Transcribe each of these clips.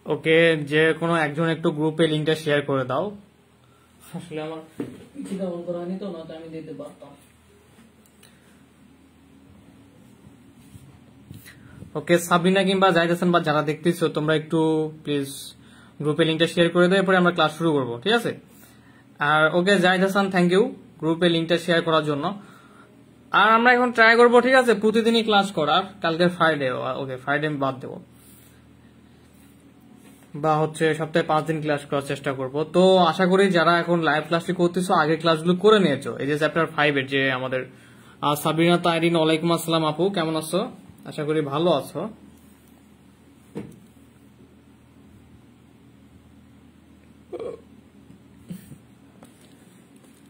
ওকে, যে কোনো একজন একটু গ্রুপে লিংকটা শেয়ার করে দাও। আসলে আমার পিছিটা অন করা হয়নি তো, না তো আমি দিতে পারতাম। ওকে, সাবিনা কিংবা জাহিদ হাসান বা যারা দেখতেছো তোমরা একটু প্লিজ গ্রুপে লিংকটা শেয়ার করে দাও, এরপরে আমরা ক্লাস শুরু করবো, ঠিক আছে? আর ওকে জাহিদ হাসান, থ্যাংক ইউ গ্রুপে লিংকটা শেয়ার করার জন্য। আর আমরা এখন ট্রাই করবো, ঠিক আছে, প্রতিদিনই ক্লাস করার। কালকে ফ্রাইডে, ওকে ফ্রাইডে আমি বাদ দেবো, বা হচ্ছে সপ্তাহে 5 দিন ক্লাস করার চেষ্টা করব। তো আশা করি যারা এখন লাইভ ক্লাসটি করতেছো আগের ক্লাসগুলো করে নিয়েছো। এই যে চ্যাপ্টার 5 এর যে আমাদের সাবিনা তাইরিন, ওয়ালাইকুম আসসালাম আপু, কেমন আছো? আশা করি ভালো আছো।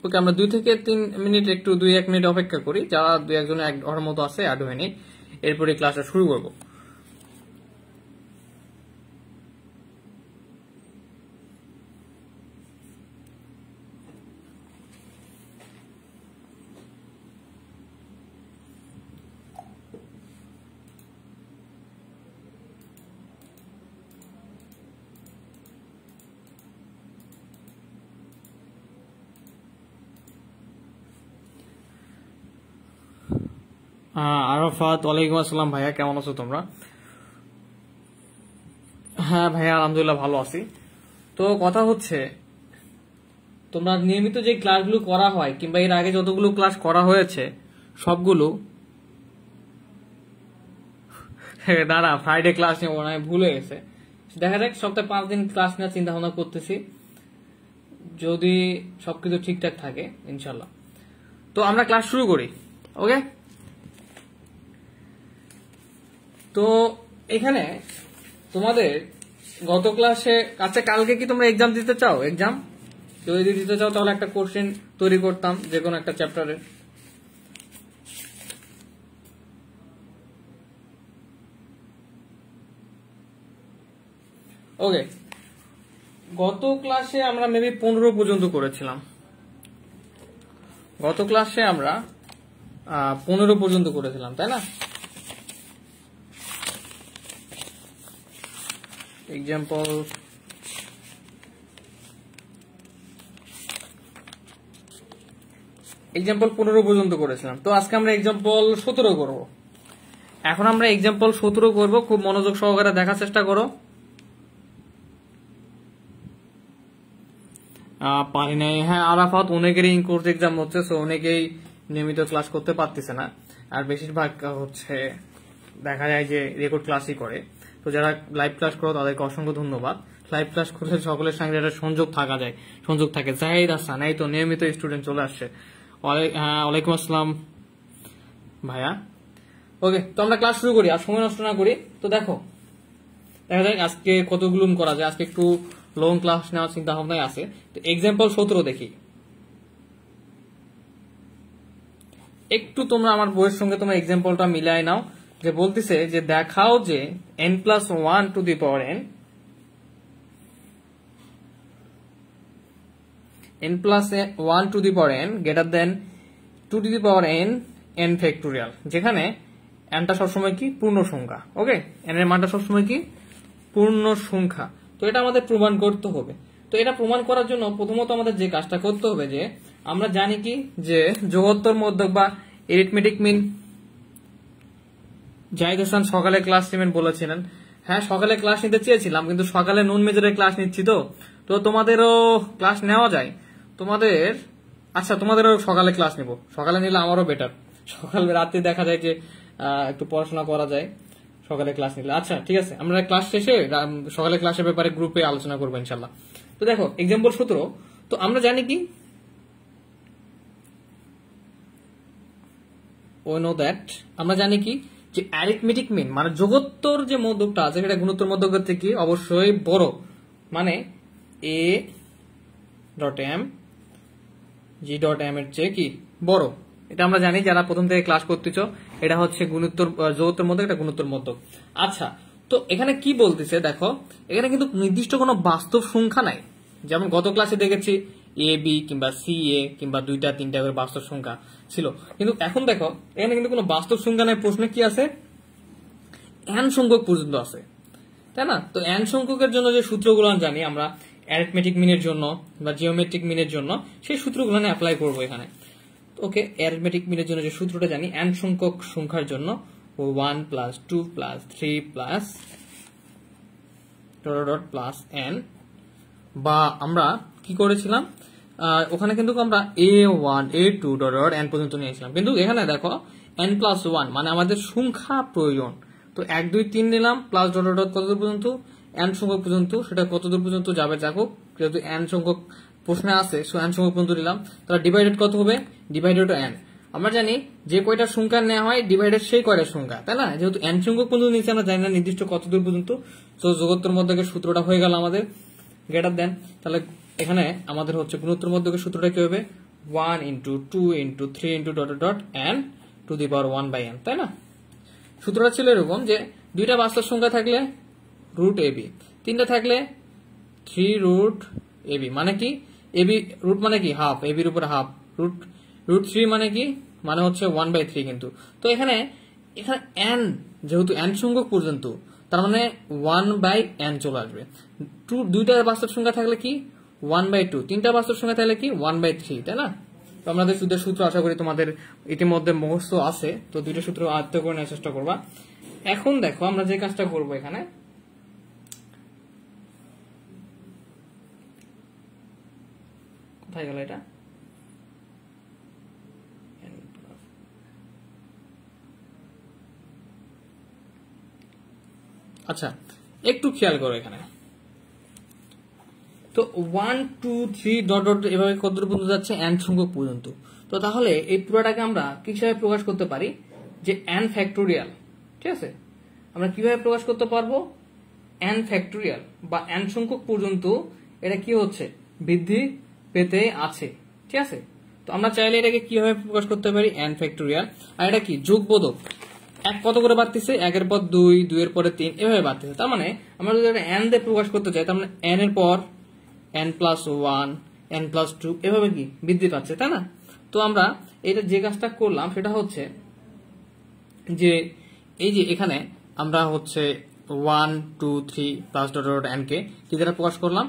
ওকে, আমরা 2 থেকে 3 মিনিট একটু 2-1 মিনিট অপেক্ষা করি, যারা 2-1 জন ওর মতো আছে অ্যাড হয়ে নি, এরপরে ক্লাসটা শুরু করবো। আরাফাত, ওয়ালাইকুম আসসালাম ভাইয়া, কেমন আছো তোমরা? হ্যাঁ ভাইয়া, আলহামদুলিল্লাহ ভালো আছি। তো কথা হচ্ছে, তোমরা নিয়মিত যে ক্লাসগুলো করা হয় কিংবা এর আগে যতগুলো ক্লাস করা হয়েছে সবগুলো দাঁড়া, ফ্রাইডে ক্লাস নেবো না, ভুলে গেছে। দেখা যাক, সপ্তাহে 5 দিন ক্লাস নেওয়ার চিন্তা ভাবনা করতেছি, যদি সবকিছু ঠিকঠাক থাকে ইনশাল্লাহ। তো আমরা ক্লাস শুরু করি, ওকে? তো এখানে তোমাদের গত ক্লাসে, আচ্ছা কালকে কি তোমরা এক্সাম দিতে চাও? এক্সাম যদি দিতে চাও তাহলে একটা কোশ্চেন তৈরি করতাম যে কোনো একটা চ্যাপ্টারের। ওকে, গত ক্লাসে আমরা মেবি 15 পর্যন্ত করেছিলাম। গত ক্লাসে আমরা 15 পর্যন্ত করেছিলাম, তাই না? এক্সাম্পল এক্সাম্পল 15 পর্যন্ত করেছিলাম। তো আজকে আমরা এক্সাম্পল 17 করব। এখন আমরা এক্সাম্পল 17 করব, খুব মনোযোগ সহকারে দেখার চেষ্টা করো। পারি নাই, হ্যাঁ আরাফাত, অনেকেরই ইনকোর্স এক্সাম হচ্ছে, সো অনেকেই নিয়মিত ক্লাস করতে পারতেছে না। আর বেশিরভাগ হচ্ছে দেখা যায় যে রেকর্ড ক্লাসই করে। তো যারা লাইভ ক্লাস করো তাদেরকে অসংখ্য ধন্যবাদ। লাইভ ক্লাস করলে সকলের সঙ্গে একটা সংযোগ থাকে। জাহিদ হাসান, এই তো নিয়মিত স্টুডেন্ট চলে আসছে। ওয়ালাইকুম আসসালাম ভাইয়া। ওকে, তো আমরা ক্লাস শুরু করি, আর সময় নষ্ট না করি। তো দেখা যাক আজকে কতগুলো করা যায়। আজকে একটু লং ক্লাস নেওয়ার চিন্তা ভাবনায় আছে। তো এক্সাম্পল 17 দেখি। একটু তোমরা আমার বইয়ের সঙ্গে তোমরা এক্সাম্পলটা মিলাই নাও। যে বলতেছে যে দেখাও যে n+1 to the power n, n+1 to the power n greater than 2 to the power n factorial, যেখানে nটা সবসময় কি পূর্ণ সংখ্যা। ওকে, n এর মানটা সবসময় কি পূর্ণ সংখ্যা। তো এটা আমাদের প্রমাণ করতে হবে। তো এটা প্রমাণ করার জন্য প্রথমত আমাদের যে কাজটা করতে হবে, যে আমরা জানি কি যে যোগোত্তর মধ্যক বা এরিথমেটিক মিন, জাহিদ হাসান সকালে ক্লাস নেবেন বলেছিলেন। হ্যাঁ, সকালে ক্লাস নিতে চেয়েছিলাম, কিন্তু সকালে নন মেজরের ক্লাস নিচ্ছি। তো তোমাদেরও ক্লাস নেওয়া যায় তোমাদের। আচ্ছা, তোমাদেরও সকালে ক্লাস নেব, সকালে নিলে আমারও বেটার। সকালে রাতে দেখা যায় যে একটু পড়াশোনা করা যায় সকালে ক্লাস নিলে। আচ্ছা ঠিক আছে, আমরা ক্লাস শেষে সকালে ক্লাসের ব্যাপারে গ্রুপে আলোচনা করবো ইনশাল্লাহ। তো দেখো এক্সাম্পল 17। তো আমরা জানি কি, আমরা জানি কি যে অ্যারিথমেটিক মিন মানে যোগোত্তর যে মধ্যকটা আছে সেটা গুণোত্তর মধ্যকের থেকে অবশ্যই বড়, মানে a.m g.m এর চেয়ে কি বড়। এটা আমরা জানি যারা প্রথম থেকে ক্লাস করতেছ। এটা হচ্ছে যোগোত্তর মধ্যক, এটা গুণোত্তর মধ্যক। আচ্ছা, তো এখানে কি বলতেছে দেখো, এখানে কিন্তু নির্দিষ্ট কোনো বাস্তব সংখ্যা নাই। যেমন গত ক্লাসে দেখেছি a b কিংবা c a কিংবা 2টা 3টা করে বাস্তব সংখ্যা ছিল, কিন্তু এখন দেখো এখানে কিন্তু কোনো বাস্তব সংখ্যা নাই। প্রশ্নে কি আছে, n সংখ্যক পর্যন্ত আছে। তাই না? তো n সংখ্যকের জন্য যে সূত্রগুলো জানি আমরা অ্যারিথমেটিক মিনের জন্য বা জিওমেট্রিক মিনের জন্য, সেই সূত্রগুলো অ্যাপ্লাই করব এখানে। ওকে, অ্যারিথমেটিক মিনের জন্য যে সূত্রটা জানি n সংখ্যক সংখ্যার জন্য 1 plus 2 plus 3 plus plus n, বা আমরা কি করেছিলাম ওখানে কিন্তু আমরা a1 a2 n পর্যন্ত নিয়েছিলাম, কিন্তু এখানে দেখো n প্লাস 1 মানে আমাদের সংখ্যা প্রয়োজন। তো 1 2 3 নিলাম প্লাস কতদূর পর্যন্ত n সংখ্যক পর্যন্ত, সেটা কতদূর পর্যন্ত যাবে দেখো, যেহেতু n সংখ্যক প্রশ্নে আছে সো n সংখ্যক পর্যন্ত নিলাম, তাহলে ডিভাইডেড কত হবে, ডিভাইডেড n। আমরা জানি যে কয়টা সংখ্যা নেওয়া হয় ডিভাইডেড সেই কয়টা সংখ্যা, তাই না? যেহেতু n সংখ্যক পর্যন্ত নিচে আমরা জানি না নির্দিষ্ট কতদূর পর্যন্ত, তো যোগোত্তর মধ্যে সূত্রটা হয়ে গেল আমাদের গ্রেটার দেন। তাহলে এখানে আমাদের হচ্ছে গুণোত্তর মধ্যে সূত্রটা কি হবে, 1 into 2 into 3 into n to the power 1 by n, তাই না? সূত্রটা ছিল এরকম যে দুইটা বাস্তব সংখ্যা থাকলে রুট ab, তিনটা থাকলে 3 রুট ab, মানে কি ab রুট মানে কি হাফ, ab এর উপর হাফ, রুট 3 মানে কি, মানে হচ্ছে 1 বাই 3 কিন্তু। তো এখানে n যেহেতু n সংখ্যক পর্যন্ত, তার মানে 1 বাই n চলে আসবে। দুইটা বাস্তব সংখ্যা থাকলে কি 1 বাই 2, তিনটা বাস্তব সংখ্যা থাকলে কি 1 বাই 3, তাই না? তো আমাদের সুদের সূত্র আশা করি তোমাদের ইতিমধ্যে মুখস্থ আছে, তো দুইটা সূত্র আয়ত্ত করে নেওয়ার চেষ্টা করবা। এখন দেখো আমরা যে কাজটা করব, এখানে কোথায় গেল এটা, আচ্ছা একটু খেয়াল করো এখানে। তো 1 2 3 এভাবে কতদূর পর্যন্ত যাচ্ছে, n সংখ্যক পর্যন্ত। তো তাহলে এই পুরোটাকে আমরা কি হিসাবে প্রকাশ করতে পারি, যে n ফ্যাক্টোরিয়াল, ঠিক আছে? আমরা কিভাবে প্রকাশ করতে পারবো, n ফ্যাক্টোরিয়াল বা n সংখ্যক পর্যন্ত এটা কি হচ্ছে, বৃদ্ধি পেতে আছে, ঠিক আছে? তো আমরা চাইলে এটাকে কিভাবে প্রকাশ করতে পারি, n ফ্যাক্টোরিয়াল, আর এটা কি যোগবোধক, এক কত করে বাড়তেছে, 1 এর পর 2, 2 এর পরে 3 এভাবে বাড়তেছে। তার মানে আমরা যদি এটা n দিয়ে প্রকাশ করতে চাই, তার মানে n এর পর n প্লাস 1 n প্লাস 2 এভাবে কি বৃদ্ধি পাচ্ছে, তাই না? তো আমরা এটা যে কাজটা করলাম সেটা হচ্ছে যে এই যে এখানে আমরা হচ্ছে 1 2 3 প্লাস n কে কি দ্বারা প্রকাশ করলাম,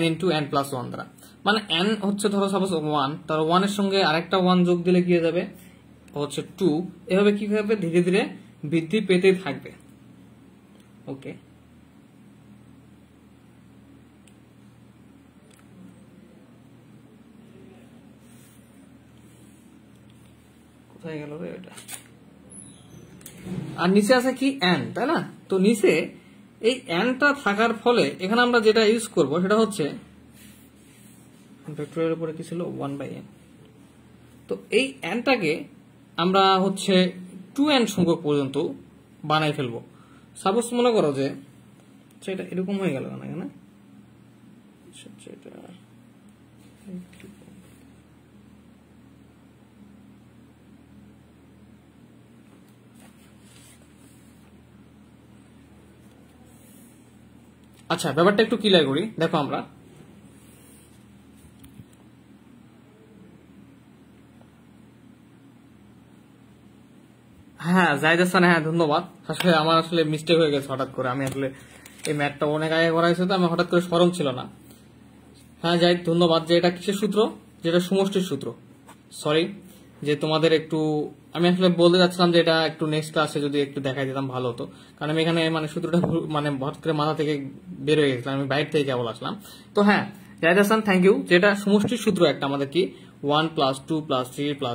n ইন্টু n প্লাস 1 দ্বারা। মানে n হচ্ছে ধরো সাপোজ 1, তার 1 এর সঙ্গে আরেকটা 1 যোগ দিলে কি হয়ে যাবে, হচ্ছে 2, এভাবে কি হবে ধীরে ধীরে বৃদ্ধি পেতে থাকবে। ওকে, কোথায় গেল রে এটা, আর নিচে আছে কি n, তাই না? তো নিচে এই n টা থাকার ফলে এখানে আমরা যেটা ইউজ করব সেটা হচ্ছে ভেক্টরের উপরে কি ছিল 1 বাই n। তো এই n টাকে আমরা হচ্ছে 2n সংখ্যক পর্যন্ত বানাই ফেলবো। সাপোজ মনে করো যে সেটা এরকম হয়ে গেল না, এখানে আচ্ছা ব্যাপারটা একটু ক্লিয়ার করি। দেখো আমরা হ্যাঁ জাহিদ হাসান, হ্যাঁ ধন্যবাদ। আসলে আমার আসলে মিস্টেক হয়ে গেছে হঠাৎ করে, আমি আসলে এই ম্যাথটা অনেক আগে করা হয়েছে, তো আমি হঠাৎ করে স্মরণ ছিল না। হ্যাঁ জাহিদ ধন্যবাদ। যে এটা কিসের সূত্র, যেটা সমষ্টির সূত্র। সরি যে তোমাদের একটু আমি আসলে বলতে যাচ্ছিলাম যে এটা একটু নেক্সট ক্লাসে যদি একটু দেখাই দিতাম ভালো হতো, কারণ আমি এখানে মানে সূত্রটা মানে হঠাৎ করে মাথা থেকে বের হয়ে গেছিলাম, আমি বাইরে থেকে কেবল আসলাম। তো হ্যাঁ জাহিদ হাসান থ্যাংক ইউ। যেটা সমষ্টির সূত্র একটা আমাদের কি 1 প্লাস 2 প্লাস 3 প্লাস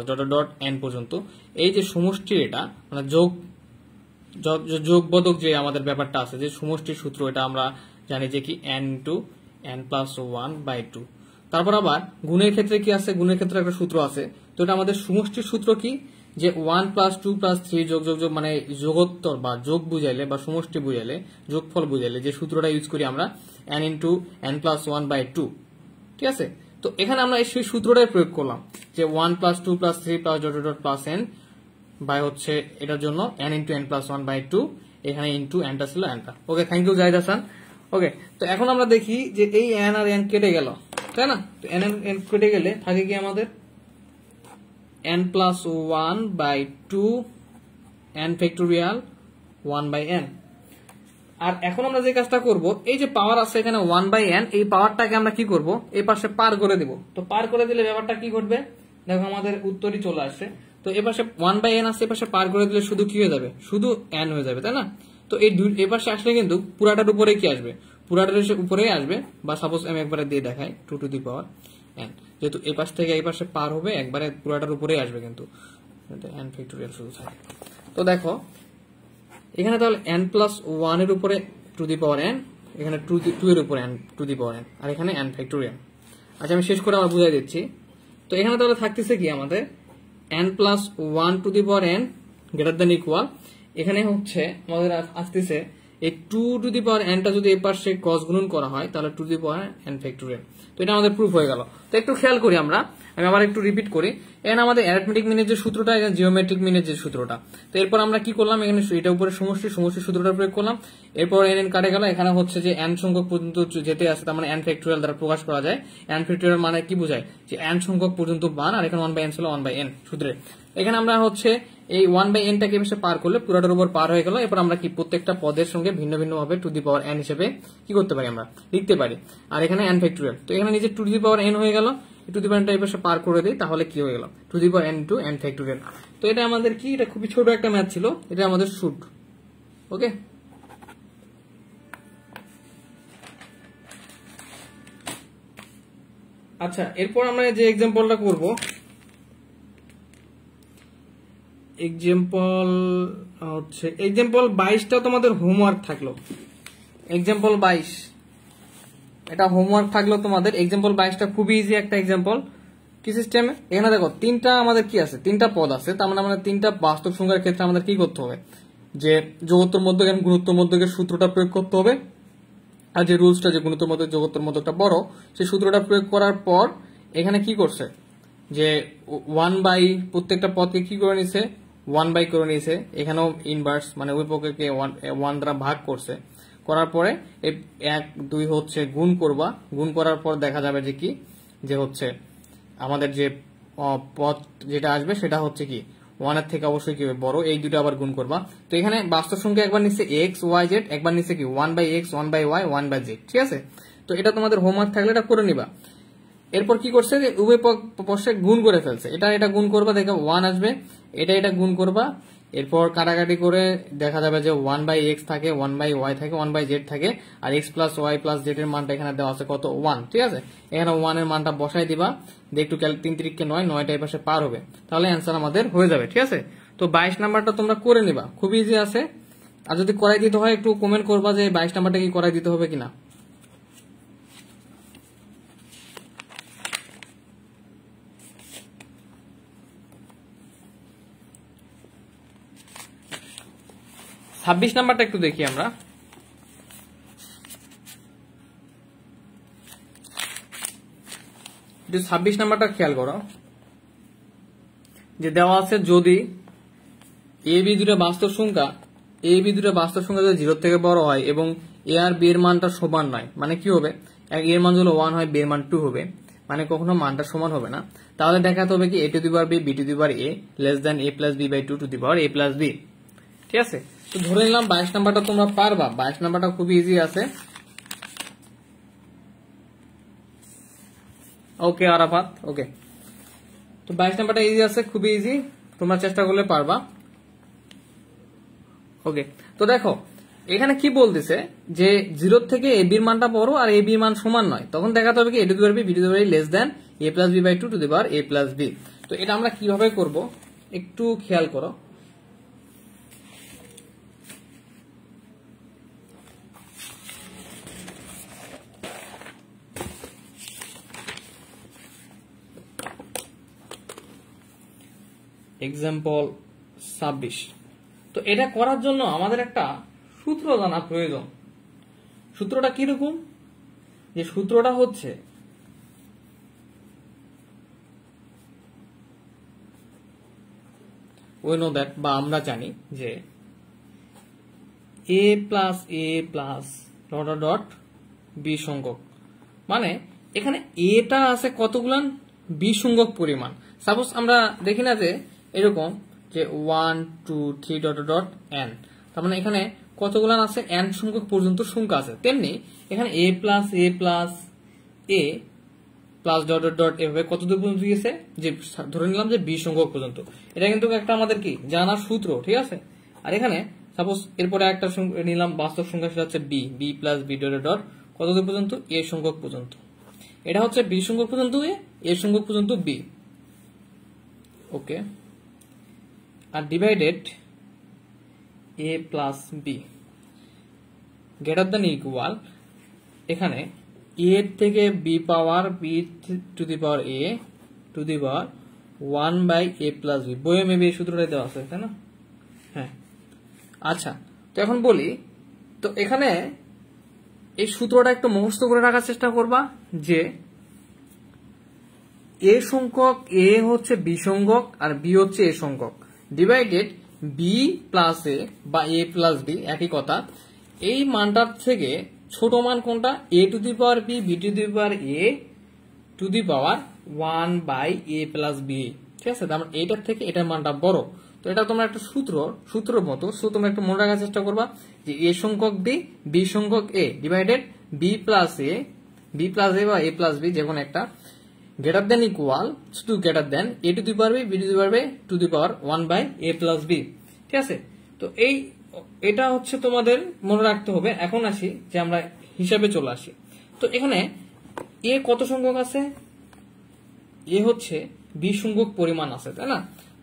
n পর্যন্ত, এই যে সমষ্টি এটা মানে যোগবোধক যে আমাদের ব্যাপারটা আছে, যে সমষ্টির সূত্র, এটা আমরা জানি যে কি n into n plus 1 by 2। তারপর আবার গুণের ক্ষেত্রে কি আছে, গুণের ক্ষেত্রে একটা সূত্র আছে। তো এটা আমাদের সমষ্টির সূত্র কি, যে 1 প্লাস 2 প্লাস 3 যোগ যোগ যোগ মানে যোগোত্তর বা যোগ বুঝাইলে বা সমষ্টি বুঝাইলে, যোগফল বুঝাইলে যে সূত্রটা ইউজ করি আমরা n into n plus 1 by 2, ঠিক আছে? তো এখানে আমরা সেই সূত্রটাই প্রয়োগ করলাম যে 1 plus 2 plus 3 plus plus n by হচ্ছে এটার জন্য n into n plus 1 by 2, এখানে ইন্টু nটা ছিল nটা। Okay thank you Zahid Hasan. Okay, তো এখন আমরা দেখি যে এই n আর n কেটে গেল, তাই না? তো n আর n কেটে গেলে থাকে কি আমাদের n plus 1 by 2 n factorial 1 by n। আর এখন আমরা যে কাজটা করব, এই যে পাওয়ার আছে এখানে 1/n, এই পাওয়ারটাকে আমরা কি করব, এই পাশে পার করে দিব। তো পার করে দিলে ব্যাপারটা কি ঘটবে, দেখো আমাদের উত্তরই চলে আসছে। তো এই পাশে 1/n আছে, এই পাশে পার করে দিলে শুধু কি হয়ে যাবে, শুধু n হয়ে যাবে, তাই না? তো এই পাশে আসলে কিন্তু পুরাটার উপরে কি আসবে, পুরাটার উপরেই আসবে। বা সাপোজ আমি একবারে দিয়ে দেখাই 2 টু দি পাওয়ার n, যেহেতু এই পাশ থেকে এই পাশে পার হবে একবারে পুরাটার উপরেই আসবে, কিন্তু n ফ্যাক্টোরিয়াল শুধু থাকে। তো দেখো এখানে তাহলে n+1 এর উপরে টু দি পাওয়ার n, এখানে 2 এর উপরে n to the power n, আর এখানে n ফ্যাক্টোরিয়াল। আচ্ছা আমি শেষ করে আবার বুঝাই দিচ্ছি। তো এখানে তাহলে থাকতেছে কি আমাদের n+1 to the power n greater than equal, এখানে হচ্ছে আমাদের আসতেছে এই 2 টু দি পাওয়ার n টা যদি এই পাশে ক্রস গুণন করা হয় তাহলে 2 to the power n factorial. তো এটা আমাদের প্রুফ হয়ে গেল। তো একটু খেয়াল করি আমি আবার একটু রিপিট করি। এখানে আমাদের অ্যারিথমেটিক মিনের যে সূত্রটা, এখানে জিওমেট্রিক মিনের যে সূত্রটা। তো এরপর আমরা কি করলাম, এখানে এটা উপরে সমষ্টি সূত্রটা প্রয়োগ করলাম। এরপর n কাটে গেল, এখানে হচ্ছে যে n সংখ্যক পর্যন্ত যেতে আসে তার মানে n ফ্যাক্টোরিয়াল দ্বারা প্রকাশ করা যায়। n ফ্যাক্টোরিয়াল মানে কি বোঝায়, যে n সংখ্যক পর্যন্ত মান, আর এখানে 1/n ছিল 1/n সূত্রে। এখানে আমরা হচ্ছে এই 1/n টাকে এসে পার করলে পুরাটার উপর পার হয়ে গেল। এরপর আমরা কি প্রত্যেকটা পদের সঙ্গে ভিন্ন ভিন্ন ভাবে টু দি পাওয়ার n হিসেবে কি করতে পারি, আমরা লিখতে পারি। আর এখানে n ফ্যাক্টোরিয়াল, তো এখানে নিজে টু দি পাওয়ার n হয়ে গেল, টু দি পাওয়ার n টা এই পাশে পার করে দিই, তাহলে কি হয়ে গেল, to the power n to n factorial. তো এটা আমাদের কি, এটা খুবই ছোট একটা ম্যাথ ছিল, এটা আমাদের শুট। ওকে, আচ্ছা এরপর আমরা যে এক্সাম্পলটা করব, এক্সাম্পল হচ্ছে এক্সাম্পল 22টা তোমাদের হোমওয়ার্ক থাকলো। এক্সাম্পল 22 এটা হোমওয়ার্ক থাকলো তোমাদের। এক্সাম্পল 22টা খুবই ইজি একটা এক্সাম্পল। কি সিস্টেমে, এখানে দেখো তিনটা আমাদের কি আছে, তিনটা পদ আছে, তার মানে আমাদের তিনটা বাস্তব সংখ্যার ক্ষেত্রে আমাদের কি করতে হবে, যে যোগোত্তর মধ্যক গুণোত্তর মধ্যকের সূত্রটা প্রয়োগ করতে হবে। আর যে রুলসটা, যে গুণোত্তর মধ্যক যোগোত্তর মধ্যকটা বড়, সেই সূত্রটা প্রয়োগ করার পর এখানে কি করছে, যে 1/, প্রত্যেকটা পদকে কি করে নিছে, 1/, করে নিয়েছে। এখানেও ইনভার্স মানে ওই পক্ষকে 1 দ্বারা ভাগ করছে, করার পরে 1 2 হচ্ছে গুণ করবা, গুণ করার পর দেখা যাবে যে কি, যে হচ্ছে আমাদের যে পদ যেটা আসবে সেটা হচ্ছে কি 1 এর থেকে অবশ্যই কি বড়, এই দুটো আবার গুণ করবা। তো এখানে বাস্তব সংখ্যা একবার নিচ্ছে x y z, একবার নিচ্ছে কি 1/x 1/y 1/z, ঠিক আছে। তো এটা তোমাদের হোমওয়ার্ক থাকলে এটা করে নিবা। এরপর কি করছে, যে উভয় পক্ষে গুণ করে ফেলছে, এটা গুণ করবা, দেখো 1 আসবে, এটা গুণ করবা। এরপর কাটাকাটি করে দেখা যাবে যে 1/x থাকে, 1/y থাকে, 1/z থাকে, আর x plus y plus z এর মানটা এখানে দেওয়া আছে কত, 1, ঠিক আছে। এখানে 1 এর মানটা বসাই দিবা, দিয়ে একটু 3 3 9, 9টা এই পাশে পার হবে, তাহলে অ্যান্সার আমাদের হয়ে যাবে, ঠিক আছে। তো 22 নাম্বারটা তোমরা করে নিবা, খুবই ইজি আছে। আর যদি করাই দিতে হয় একটু কমেন্ট করবা যে 22 নাম্বারটা কি করাই দিতে হবে কিনা। ছাব্বিশ নাম্বারটা একটু দেখি আমরা। 26 নাম্বারটা খেয়াল করো, যে দেওয়া আছে যদি এ বি দুটো বাস্তব সংখ্যা যদি 0 থেকে বড় হয় এবং এ আর বি এর মানটা সমান নয়, মানে কি হবে, এর মান যদি 1 হয়, বি এর মান 2 হবে, মানে কখনো মানটা সমান হবে না, তাহলে দেখাতে হবে কি a to the power b b to the power a less than a plus b by 2 to the power a plus b, ঠিক আছে। তো ধরে নিলাম 22 নাম্বারটা তোমরা পারবা। 22 নাম্বারটা খুবই ইজি আছে। ওকে আরাফাত, ওকে। তো 22 নাম্বারটা ইজি আছে, খুবই ইজি, তোমরা চেষ্টা করলে পারবা। ওকে, তো দেখো এখানে কি বলতেছে, যে 0 থেকে a b এর মানটা বড় আর a b এর মান সমান নয়, তখন দেখাতে হবে কি a to the power b b to the power a less than a plus b by 2 to the power a plus b। তো এটা আমরা কিভাবে করব একটু খেয়াল করো। এক্সাম্পল 26। তো এটা করার জন্য আমাদের একটা সূত্র জানা প্রয়োজন। সূত্রটা কিরকম, যে সূত্রটা হচ্ছে we know that, বা আমরা জানি যে a plus dot dot b সংখ্যক, মানে এখানে এটা আছে কতগুলান, b সংখ্যক পরিমাণ। সাপোজ আমরা দেখি না যে এরকম যে 1 2 3 ডট ডট n, তার মানে এখানে কতগুলো আছে, n সংখ্যক পর্যন্ত সংখ্যা আছে, তেমনি এখানে a plus a plus a plus dot dot dot এভাবে কত দূর পর্যন্ত গিয়েছে, যে ধরে নিলাম যে 20 সংখ্যক পর্যন্ত। এটা কিন্তু একটা আমাদের কি জানার সূত্র, ঠিক আছে। আর এখানে সাপোজ এরপরে একটা নিলাম বাস্তব সংখ্যা, সেটা হচ্ছে b, b plus b dot dot কত দূর পর্যন্ত, a সংখ্যক পর্যন্ত। এটা হচ্ছে b সংখ্যক পর্যন্ত a সংখ্যক পর্যন্ত b, ওকে। আর divided a plus b greater than equal, এখানে a থেকে b power b to the power a to the power 1 by a plus b, বইয়ে মেবি এই সূত্রটাই দেওয়া আছে, তাই না? হ্যাঁ, আচ্ছা। তো এখন বলি, তো এখানে এই সূত্রটা একটু মুখস্থ করে রাখার চেষ্টা করবা, যে a সংখ্যক a হচ্ছে b সংখ্যক আর b হচ্ছে a সংখ্যক, ডিভাইডেড b প্লাস a বা a প্লাস b, একই কথা। এই মানটার থেকে ছোট মান কোনটা, a to the power b, b to the power a to the power 1 by a plus b, ঠিক আছে। তার মানে এটার থেকে এটার মানটা বড়। তো এটা তোমরা একটা সূত্রের মতো, সো তোমরা একটু মনে রাখার চেষ্টা করবা যে a সংখ্যক b, b সংখ্যক a, divided b plus a বা a প্লাস b, যে কোনো একটা, গ্রেটার দেন ইকুয়াল, শুধু greater than a to the power b, b to the power b to the power 1 by a plus b, ঠিক আছে। তো এটা হচ্ছে তোমাদের মনে রাখতে হবে। এখন আসি যে আমরা হিসাবে চলে আসি। তো এখানে a কত সংখ্যক আছে, a হচ্ছে 20 সংখ্যক পরিমাণ আছে, তাই না?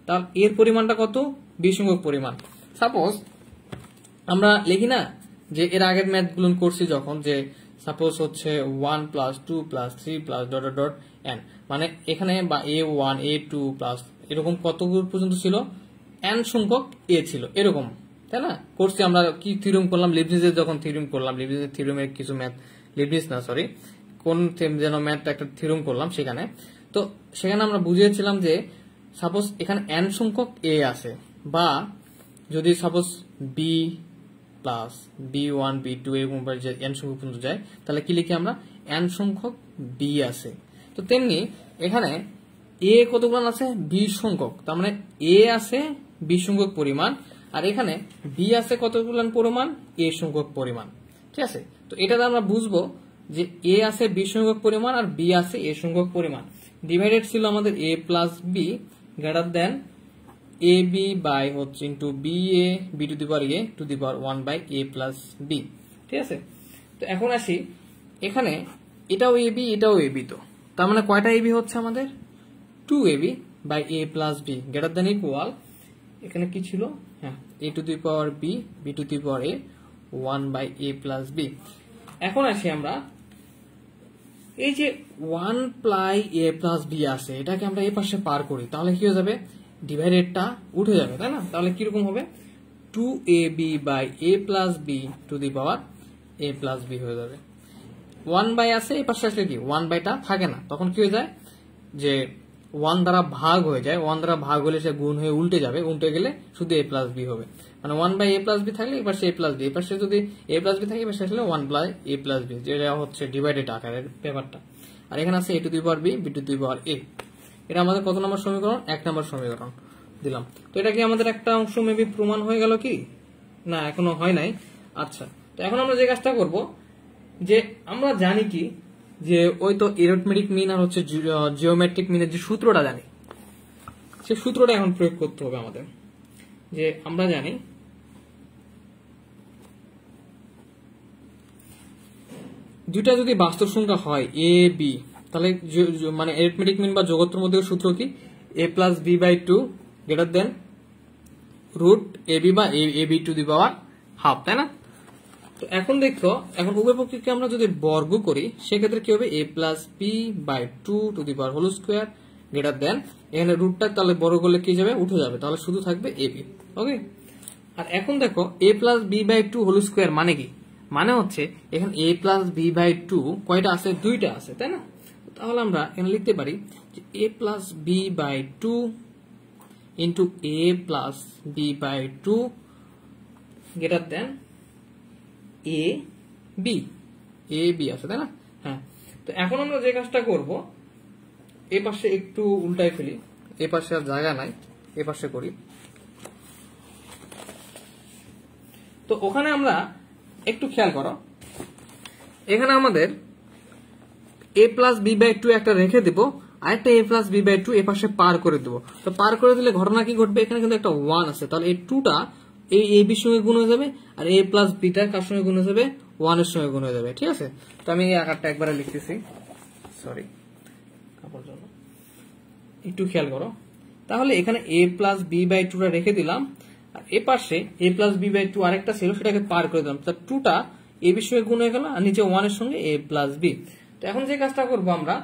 তার এর পরিমাণটা কত, 20 সংখ্যক পরিমাণ। সাপোজ আমরা লিখি না যে এর আগের ম্যাথ গুলো করছি যখন, যে সাপোজ হচ্ছে 1 plus 2 plus 3 plus dot dot dot n, মানে এখানে বা a1 a2 প্লাস এরকম কত পর্যন্ত ছিল, n সংখ্যক a ছিল, এরকম, তাই না? করছি আমরা কি থিওরেম করলাম, লিবনিজের যখন থিওরেম করলাম, লিবনিজের থিওরেমের কিছু ম্যাথ, লিবনিজ না সরি, কোন যেন ম্যাথ একটা থিওরেম করলাম সেখানে। তো সেখানে আমরা বুঝিয়েছিলাম যে সাপোজ এখানে n সংখ্যক a আছে, বা যদি suppose b plus b1 b2 এরকম যে n সংখ্যক পর্যন্ত যায়, তাহলে কি লিখি আমরা, n সংখ্যক b আছে। তো তেমনি এখানে a কতগুলো আছে, 20 সংখ্যক, তার মানে a আছে 20 সংখ্যক পরিমাণ, আর এখানে b আছে কতগুলো পরিমাণ, a সংখ্যক পরিমাণ, ঠিক আছে। তো এটা আমরা বুঝবো যে a আছে 20 সংখ্যক পরিমাণ আর b আছে a সংখ্যক পরিমাণ, ডিভাইডেড ছিল আমাদের a plus b greater than a b by হচ্ছে into b a b to the power a to the power 1 by a plus b, ঠিক আছে। তো এখন আসি, এখানে এটাও a b এটাও a b, তো তার মানে কয়টা a b হচ্ছে আমাদের, 2ab by a plus b greater than equal, এখানে কি ছিল, হ্যাঁ, a to the power b b to the power a 1 by a plus b। এখন আসি আমরা, এই যে 1 প্লাই a প্লাস b আছে, এটাকে আমরা এই পাশে পার করি, তাহলে কি হয়ে যাবে, ডিভাইডেডটা উঠে যাবে, তাই না? তাহলে কিরকম হবে, 2ab by a plus b to the power a plus b হয়ে যাবে। 1 বাই আছে, এই পাশে আসলে কি 1 বাইটা থাকে না, তখন কি হয়ে যায়, যে 1 দ্বারা ভাগ হয়ে যায়, 1 দ্বারা ভাগ হলে সে গুণ হয়ে উল্টে যাবে, উল্টে গেলে শুধু a প্লাস b হবে, মানে 1 বাই a প্লাস b থাকলে এই পাশে a প্লাস b, এই পাশে যদি a প্লাস b থাকে এই পাশে আসলে 1 বাই a প্লাস b, যেটা হচ্ছে ডিভাইডেড আকারের ব্যাপারটা। আর এখানে আছে a to the power b b to the power a, এটা আমাদের কত নম্বর সমীকরণ, 1 নম্বর সমীকরণ দিলাম। তো এটা কি আমাদের একটা অংশ মেবি প্রমাণ হয়ে গেল কি না, এখনো হয় নাই। আচ্ছা, তো এখন আমরা যে কাজটা করব, যে আমরা জানি কি, যে ওই তো এরিথমেটিক মিন আর হচ্ছে জিওমেট্রিক মিনের যে সূত্রটা জানি, সেই সূত্রটা এখন প্রয়োগ করতে হবে আমাদের। যে আমরা জানি দুইটা যদি বাস্তব সংখ্যা হয় a b, তাহলে মানে এরিথমেটিক মিন বা যোগত্বের মধ্যে সূত্র কি, a plus b by 2 greater than root ab বা ab to the power half, তাই না? তো এখন দেখো, এখন উভয় পক্ষকে আমরা যদি বর্গ করি সেক্ষেত্রে কি হবে, a plus b by 2 to the power whole square greater than, এখানে রুটটা তাহলে বর্গ করলে কি যাবে, উঠে যাবে, তাহলে শুধু থাকবে ab, ওকে। আর এখন দেখো a plus b by 2 whole square মানে কি, মানে হচ্ছে এখানে a প্লাস b বাই 2 কয়টা আছে, দুইটা আছে, তাই না? তাহলে আমরা এখানে লিখতে পারি যে a plus b by 2 into a plus b by 2 greater than a b আছে, তাই না? হ্যাঁ, তো এখন আমরা যে কাজটা করব, এ পাশে একটু উল্টাই ফেলি, এ পাশে আর জায়গা নাই, এ পাশে করি। তো ওখানে আমরা একটু খেয়াল করো, এখানে আমাদের a plus B by two একটা রেখে দিব, আরেকটা a plus B by two এ পাশে পার করে দেবো। তো পার করে দিলে ঘটনা কি ঘটবে, এখানে কিন্তু একটা 1 আছে, তাহলে এই 2টা এই a বির সঙ্গে গুণ হয়ে যাবে, আর a প্লাস বিটা কার সঙ্গে গুণ হয়ে যাবে, 1 এর সঙ্গে গুণ হয়ে যাবে। ঠিক আছে, তো আমি এই আকারটা একবারে লিখতেছি, সরি কাপড় জন্য, একটু খেয়াল করো। তাহলে এখানে a প্লাস বি বাই টুটা রেখে দিলাম, আর এ পাশে a plus B by two আরেকটা ছিল, সেটাকে পার করে দিলাম, তার 2টা a বির সঙ্গে গুণ হয়ে গেল, আর নিচে 1 এর সঙ্গে a প্লাস বি। তো এখন যে কাজটা করবো, আমরা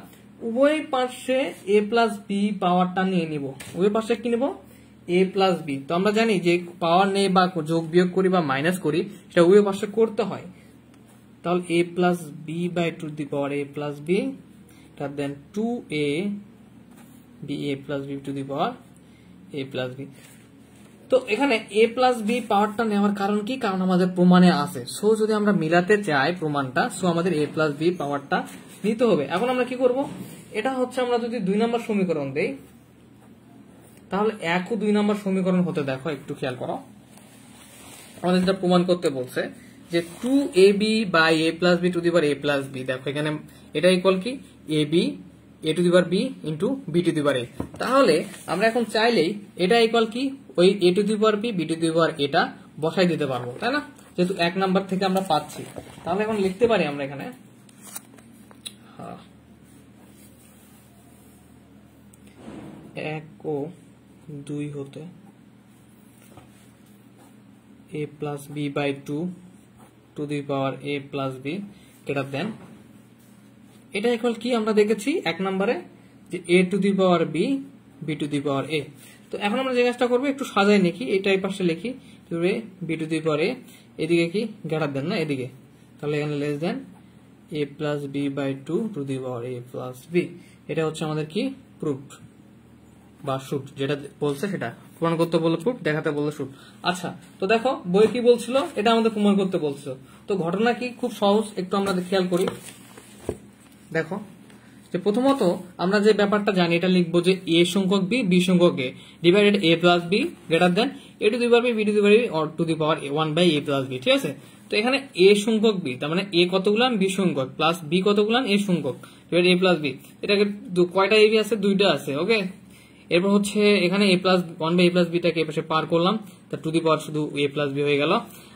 উভয় পাশে a প্লাস বি পাওয়ারটা নিয়ে নিব। উভয় পাশে কি নিব, a প্লাস বি। তো আমরা জানি যে পাওয়ার নেই বা যোগ বিয়োগ করি বা মাইনাস করি, সেটা উভয় পাশে করতে হয়। তাহলে a plus B by two the power a plus B, then 2a B a plus B to the power a plus B. তো এখানে a প্লাস বি পাওয়ারটা নেওয়ার কারণ কি, কারণ আমাদের প্রমাণে আছে। সো যদি আমরা মিলাতে চাই প্রমাণটা, সো আমাদের a প্লাস বি পাওয়ারটা নিতে হবে। এখন আমরা কি করব, এটা হচ্ছে আমরা যদি 2 নম্বর সমীকরণ দেই, তাহলে 1 ও 2 নম্বর সমীকরণ হতে দেখো, একটু খেয়াল করো। আমাদের যেটা প্রমাণ করতে বলছে যে 2ab by a plus B to the power a plus B. দেখো এখানে এটা ইকুয়াল কি, ab a to the power b into b to the power a। তাহলে আমরা এখন চাইলেই এটা ইকুয়াল কি, ওই a to the power b b to the power এটা বসাই দিতে পারবো, তাই না, যেহেতু 1 নাম্বার থেকে আমরা পাচ্ছি। তাহলে এখন লিখতে পারি আমরা এখানে 1 ও 2 হতে a plus B by two to the power a plus B greater than, এটা ইকুয়াল কি আমরা দেখেছি 1 নম্বরে যে a to the power B b to the power a। তো এখন আমরা যে কাজটা করবো, একটু সাজাই লিখি, এটা এই পাশে লিখি b to the power a, এদিকে কি গ্রেটার দেন না এদিকে, তাহলে এখানে less than a plus B by two to the power a plus B. এটা হচ্ছে আমাদের কি প্রুফ বা শুট, যেটা বলছে সেটা প্রমাণ করতে বললো প্রুফ, দেখাতে বললো শুট। আচ্ছা, তো দেখো বই কি বলছিল, এটা আমাদের প্রমাণ করতে বলছিল। তো ঘটনা কি খুব সহজ, একটু আমরা খেয়াল করি। দেখো যে প্রথমত আমরা যে ব্যাপারটা জানি, এটা লিখবো যে a সংখ্যক b b সংখ্যক a divided a plus b greater than a to the power b b to the power b or to the power 1 by a plus b। ঠিক আছে, তো এখানে a সংখ্যক b, তার মানে a কতগুলান b সংখ্যক, plus b কতগুলান a সংখ্যক, divided a plus b। এটাকে কয়টা a b আছে, 2টা আছে। ওকে, এরপর হচ্ছে এখানে a plus 1 by a plus বিটাকে এ পাশে পার করলাম, তার টু দি পাওয়ার শুধু a প্লাস b হয়ে গেল।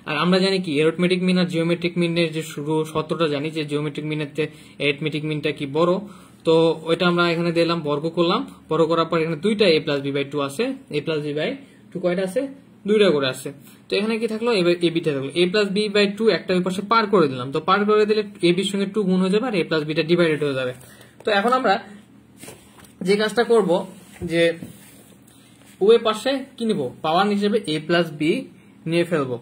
আর আমরা জানি কি অ্যারিথমেটিক মিন আর জিওমেট্রিক মিনের যে শুরু সূত্রটা জানি, যে জিওমেট্রিক মিনের চেয়ে অ্যারিথমেটিক মিনটা কি বড়। তো ওইটা আমরা এখানে দিলাম, বর্গ করলাম, বর্গ করার পর এখানে 2টা a plus B by two আছে, a plus B by two কয়টা আছে, 2টা করে আছে। তো এখানে কি থাকলো, a বিটা থাকলো, a plus B by two একটা ওই পাশে পার করে দিলাম। তো পার করে দিলে a বির সঙ্গে 2 গুণ হয়ে যাবে, আর a প্লাস বিটা ডিভাইডেড হয়ে যাবে। তো এখন আমরা যে কাজটা করব, যে উভয় পাশে কি নিব, পাওয়ার হিসেবে a প্লাস বি নিয়ে ফেলবো।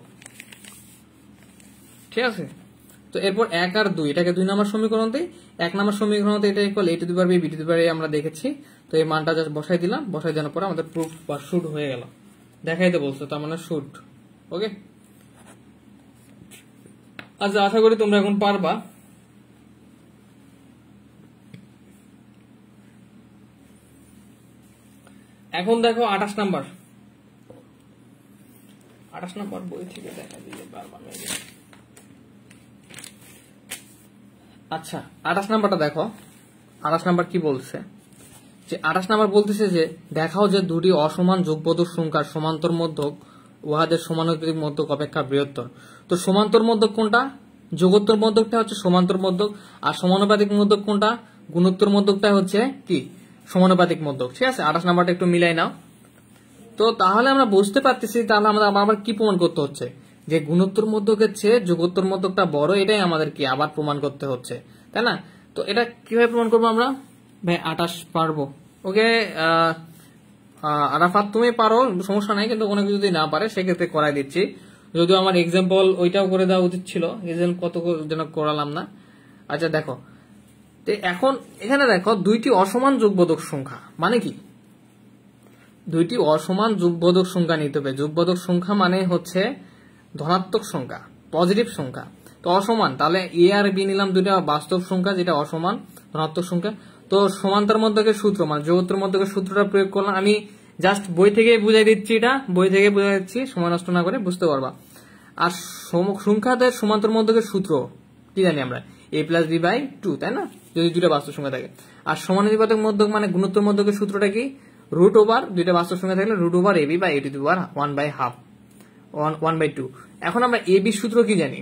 ঠিক আছে, তো এরপর 1 আর 2 এটাকে 2 নম্বর সমীকরণ দেই। 1 নম্বর সমীকরণতে এটা equal a to the power b b to the power a আমরা দেখেছি। তো এই মানটা জাস্ট বসাই দিলাম, বসাই দেওয়ার পর আমাদের প্রুফ বা শুট হয়ে গেল, দেখাইতে বলছো, তার মানে শুট। ওকে, আচ্ছা আশা করি তোমরা এখন পারবা। এখন দেখো 28 নাম্বার, 28 নাম্বার বই থেকে দেখা দিলে পারবা। আচ্ছা 28 নাম্বারটা দেখো, 28 নাম্বার কি বলছে, যে 28 নাম্বার বলতেছে যে দেখাও যে দুটি অসমান যোগবোধক সংখ্যার সমান্তর মধ্যক উহাদের সমানুপাতিক মধ্যক অপেক্ষা বৃহত্তর। তো সমান্তর মধ্যক কোনটা, যোগোত্তর মধ্যকটা হচ্ছে সমান্তর মধ্যক, আর সমানুপাতিক মধ্যক কোনটা, গুণোত্তর মধ্যকটা হচ্ছে কি সমানুপাতিক মধ্যক। ঠিক আছে, 28 নাম্বারটা একটু মিলাই নাও। তো তাহলে আমরা বুঝতে পারতেছি, তাহলে আমরা আবার কি প্রমাণ করতে হচ্ছে, যে গুণোত্তর মধ্যকের চেয়ে যোগোত্তর মধ্যকটা বড়, এটাই আমাদের কি আবার প্রমাণ করতে হচ্ছে, তাই না। তো এটা কিভাবে প্রমাণ করবো আমরা, ভাই 28 পারবো। ওকে, আরাফাত তুমি পারো, সমস্যা নাই, কিন্তু অনেকে যদি না পারে সেক্ষেত্রে করাই দিচ্ছি। যদিও আমার এক্সাম্পল ওইটাও করে দেওয়া উচিত ছিল, এক্সাম্পল কত যেন করালাম না। আচ্ছা দেখো, তো এখন এখানে দেখো দুইটি অসমান যোগবোধক সংখ্যা, মানে কি দুইটি অসমান যোগবোধক সংখ্যা নিতে হবে। যোগবোধক সংখ্যা মানে হচ্ছে ধনাত্মক সংখ্যা, পজিটিভ সংখ্যা। তো অসমান, তাহলে এ আর বি নিলাম দুইটা বাস্তব সংখ্যা, যেটা অসমান ধনাত্মক সংখ্যা। তো সমান্তর মধ্যকের সূত্র মানে যোগোত্তর মধ্যকের সূত্রটা প্রয়োগ করলাম। আমি জাস্ট বই থেকে বুঝাই দিচ্ছি, এটা বই থেকে বুঝাই দিচ্ছি, সময় নষ্ট না করে বুঝতে পারবা। আর সংখ্যাদের সমান্তর মধ্যকের সূত্র কি জানি আমরা, a+b/2, তাই না, যদি দুইটা বাস্তব সংখ্যা থাকে। আর সমানুপাতিক মধ্যক মানে গুণোত্তর মধ্যকের সূত্রটা কি, রুট ওভার দুইটা বাস্তব সংখ্যা থাকলে রুট ওভার ab বা a^1/2। এখন আমরা ab সূত্র কি জানি,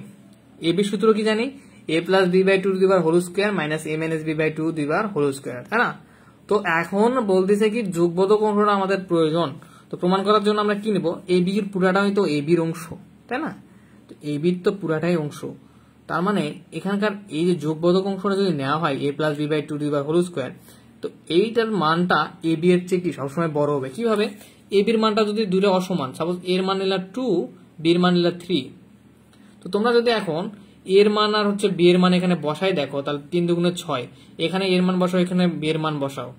ab সূত্র কি জানি, a+b/2 মাইনাস a-b/2 তাই না। তো এখন বলতেছে কি যোগবোধক অংশটা আমাদের প্রয়োজন, তো প্রমাণ করার জন্য আমরা কি নেব, ab এর পুরাটা হয়তো ab এর অংশ, তাই না, তো ab এর তো পুরাটাই অংশ, তার মানে এখানকার এই যে যোগবোধক অংশটা যদি নেওয়া হয় a+b/2 তো এইটার মানটা ab এর চেয়ে কি সবসময় বড় হবে। কিভাবে, ab এর মানটা যদি দুটো অসমান, সাপোজ এর মান নিলা 2, b এর মান নিলা 3, তো তোমরা যদি এখন এর মান আর হচ্ছে b এর মান এখানে বসাই দেখো, তাহলে 3 দুগুণে 6, এখানে এর মান বসাও, এখানে b এর মান বসাও,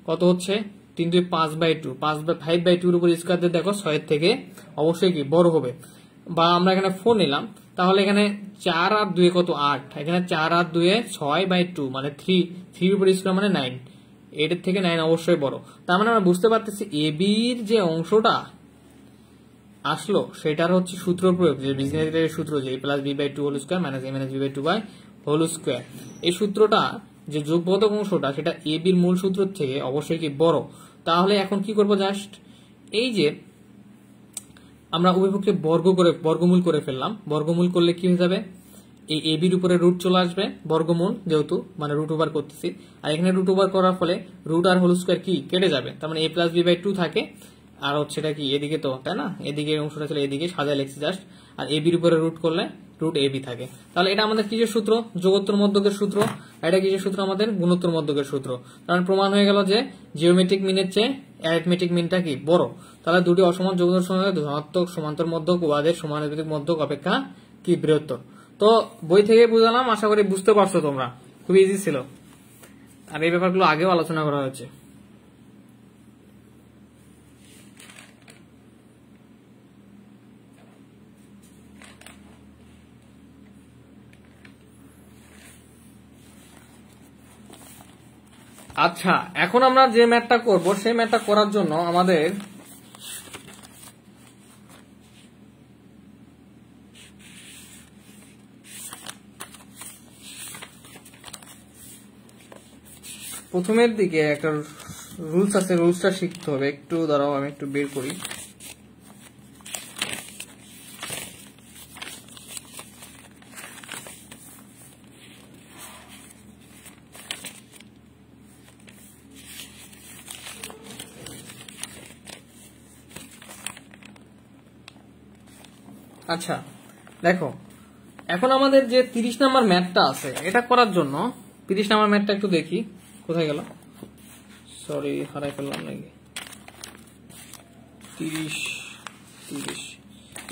কত হচ্ছে 3 2 5/2, 5/2 এর উপর স্কয়ার দিয়ে দেখো 6 এর থেকে অবশ্যই কি বড় হবে। বা আমরা এখানে 4 নিলাম, তাহলে এখানে 4 আর 2 কত 8, এখানে 4 আর 2 6/2 মানে 3 এর উপর স্কয়ার মানে 9, এর থেকে 9 অবশ্যই বড়। তার মানে আমরা বুঝতে পারতেছি ab এর যে অংশটা আসলো সেটার হচ্ছে সূত্র প্রয়োগ, যে বীজগণিতের সূত্র যে a+b/2 মাইনাস a-b/2 এই সূত্রটা যে যোগবোধক অংশটা সেটা ab এর মূল সূত্র থেকে অবশ্যই কি বড়। তাহলে এখন কি করব, জাস্ট এই যে আমরা উভয়পক্ষে বর্গমূল করে ফেললাম, বর্গমূল করলে কি হয়ে যাবে, এই ab এর উপরে রুট চলে আসবে, বর্গমূল যেহেতু মানে রুট ওভার করতেছি, আর এখানে রুট ওভার করার ফলে রুট আর হোল স্কয়ার কি কেটে যাবে, তার মানে a+b/2 থাকে, আর হচ্ছে এটা কি এদিকে তো, তাই না, এদিকে অংশটা ছিল এদিকে সাজা লিখছি জাস্ট, আর ab এর উপরে রুট করলে রুট ab থাকে। তাহলে এটা আমাদের কিসের সূত্র, যোগোত্তর মধ্যকের সূত্র, এটা কিসের সূত্র, আমাদের গুণোত্তর মধ্যকের সূত্র। কারণ প্রমাণ হয়ে গেল যে জিওমেট্রিক মিনের চেয়ে অ্যারিথমেটিক মিনটা কি বড়, তাহলে দুটি অসমান যোগের সঙ্গে ধনাত্মক সমান্তর মধ্যক উহাদের সমানুপাতিক মধ্যক অপেক্ষা কি বৃহত্তর। তো বই থেকে বুঝালাম, আশা করি বুঝতে পারছো তোমরা, খুব ইজি ছিল, আর এই ব্যাপারগুলো আগেও আলোচনা করা হয়েছে। আচ্ছা, এখন আমরা যে ম্যাথটা করব সেই ম্যাথটা করার জন্য আমাদের প্রথমের দিকে একটা রুলস আছে, রুলসটা শিখতে হবে, একটু দাঁড়াও আমি একটু বের করি। আচ্ছা দেখো, এখন আমাদের যে 30 নাম্বার ম্যাথটা আছে এটা করার জন্য 30 নাম্বার ম্যাথটা একটু দেখি কোথায় গেল, সরি হারাই ফেললাম নাকি। 30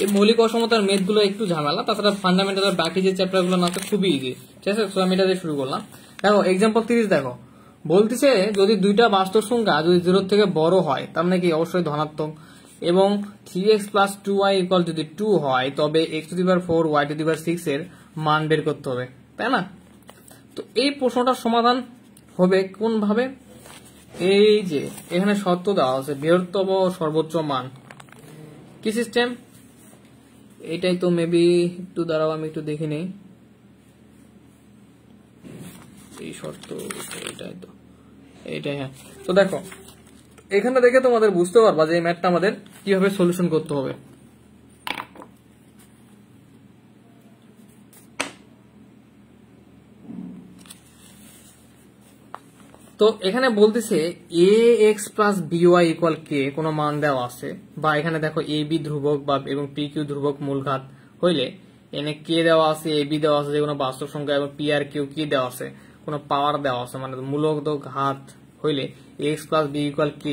এই মৌলিক অসমতার ম্যাথগুলো একটু ঝামেলা, তাছাড়া ফান্ডামেন্টাল বাকি যে চ্যাপ্টারগুলো না খুবই ইজি, ঠিক আছে। তো আমি এটা দিয়ে শুরু করলাম। দেখো এক্সাম্পল 30 দেখো, বলতেছে যদি দুইটা বাস্তব সংখ্যা যদি 0 থেকে বড় হয় তার মানে কি অবশ্যই ধনাত্মক, এবং 3x + 2y = যদি 2 হয় তবে x⁴ y⁴ এর মান বের করতে হবে, তাই না। তো এই প্রশ্নটার সমাধান হবে কোন ভাবে, এই যে এখানে শর্ত দেওয়া আছে বৃহত্তম সর্বোচ্চ মান, কি সিস্টেম, এটাই তো মেবি, একটু দাঁড়াও আমি একটু দেখে নেই, এই শর্ত এটাই তো, এইটাই, হ্যাঁ। তো দেখো এখানে দেখে তোমাদের বুঝতে পারবা যে এই ম্যাথটা আমাদের কিভাবে সলিউশন করতে হবে। তো এখানে বলতেছে ax + by = k কোনো মান দেওয়া আছে, বা এখানে দেখো ab ধ্রুবক বা এবং pq ধ্রুবক মূলঘাত হইলে এনে k দেওয়া আছে, ab দেওয়া আছে যে কোনো বাস্তব সংখ্যা, এবং p আর q কি দেওয়া আছে কোনো পাওয়ার দেওয়া আছে, মানে মূলক ঘাত হইলে ax + b = k,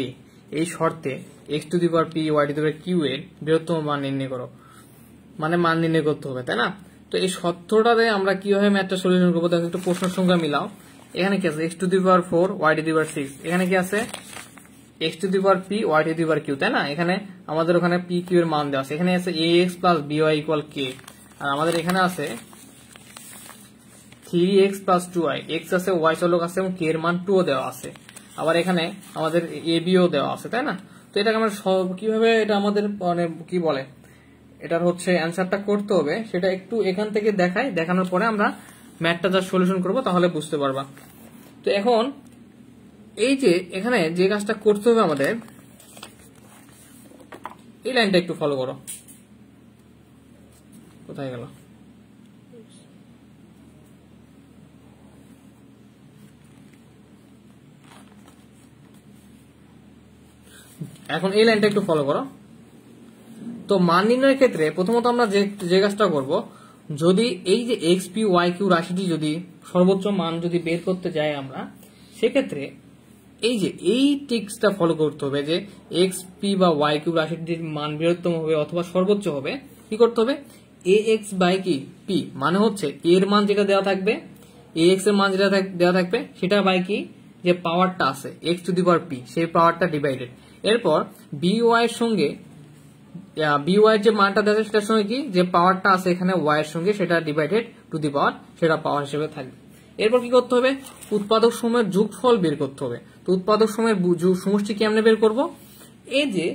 এই শর্তে x⁴ p y⁴ q এর বৃহত্তম মান নির্ণয় করো, মানে মান নির্ণয় করতে হবে, তাই না। তো এই শর্তটাতে আমরা কিভাবে ম্যাথটা সলিউশন করবো, দেখো একটু প্রশ্ন সংখ্যা মিলাও। এখানে কি আছে x⁴ y⁴ এখানে কি আছে x⁴ p y⁴ q, তাই না। এখানে আমাদের ওখানে p q এর মান দেওয়া আছে, এখানে আছে ax + by = k, আর আমাদের এখানে আছে 3x + 2y, x আছে y চলক আছে এবং k এর মান 2 দেওয়া আছে, আবার এখানে আমাদের ab ও দেওয়া আছে, তাই না। তো এটাকে আমরা কিভাবে এটা আমাদের মানে কি বলে এটার হচ্ছে অ্যান্সারটা করতে হবে সেটা একটু এখান থেকে দেখাই, দেখানোর পরে আমরা ম্যাথটা যা সলিউশন করব তাহলে বুঝতে পারবা। তো এখন এই যে এখানে যে কাজটা করতে হবে আমাদের, এই লাইনটা একটু ফলো করো, কোথায় গেল? এখন এই লাইনটা একটু ফলো করো। তো মান নির্ণয়ের ক্ষেত্রে প্রথমত আমরা যে কাজটা করব, যদি এই যে এক্স পি ওয়াই কিউ রাশিটি যদি সর্বোচ্চ মান যদি বের করতে যাই আমরা, সেক্ষেত্রে এই যে এই টিক্সটা ফলো করতে হবে যে এক্স পি বা ওয়াই কিউ রাশিটির মান বৃহত্তম হবে অথবা সর্বোচ্চ হবে, কি করতে হবে? এ এক্স বাই কি পি, মানে হচ্ছে এর মান যেটা দেওয়া থাকবে, এ এক্স এর মান যেটা দেওয়া থাকবে সেটা বাই কি যে পাওয়ারটা আছে x to the power P, সেই পাওয়ারটা ডিভাইডেড। এরপর বি ওয়াই এর সঙ্গে বি ওয়াই যে মানটা দেওয়া আছে সেটার সঙ্গে কি যে পাওয়ারটা আছে এখানে ওয়াই এর সঙ্গে সেটা ডিভাইডেড টু দি পাওয়ার, সেটা পাওয়ার হিসেবে থাকবে। এরপর কি করতে হবে? উৎপাদক সময়ের যোগফল বের করতে হবে। তো উৎপাদক সময়ের সমষ্টি কেমনে বের করব? এই যে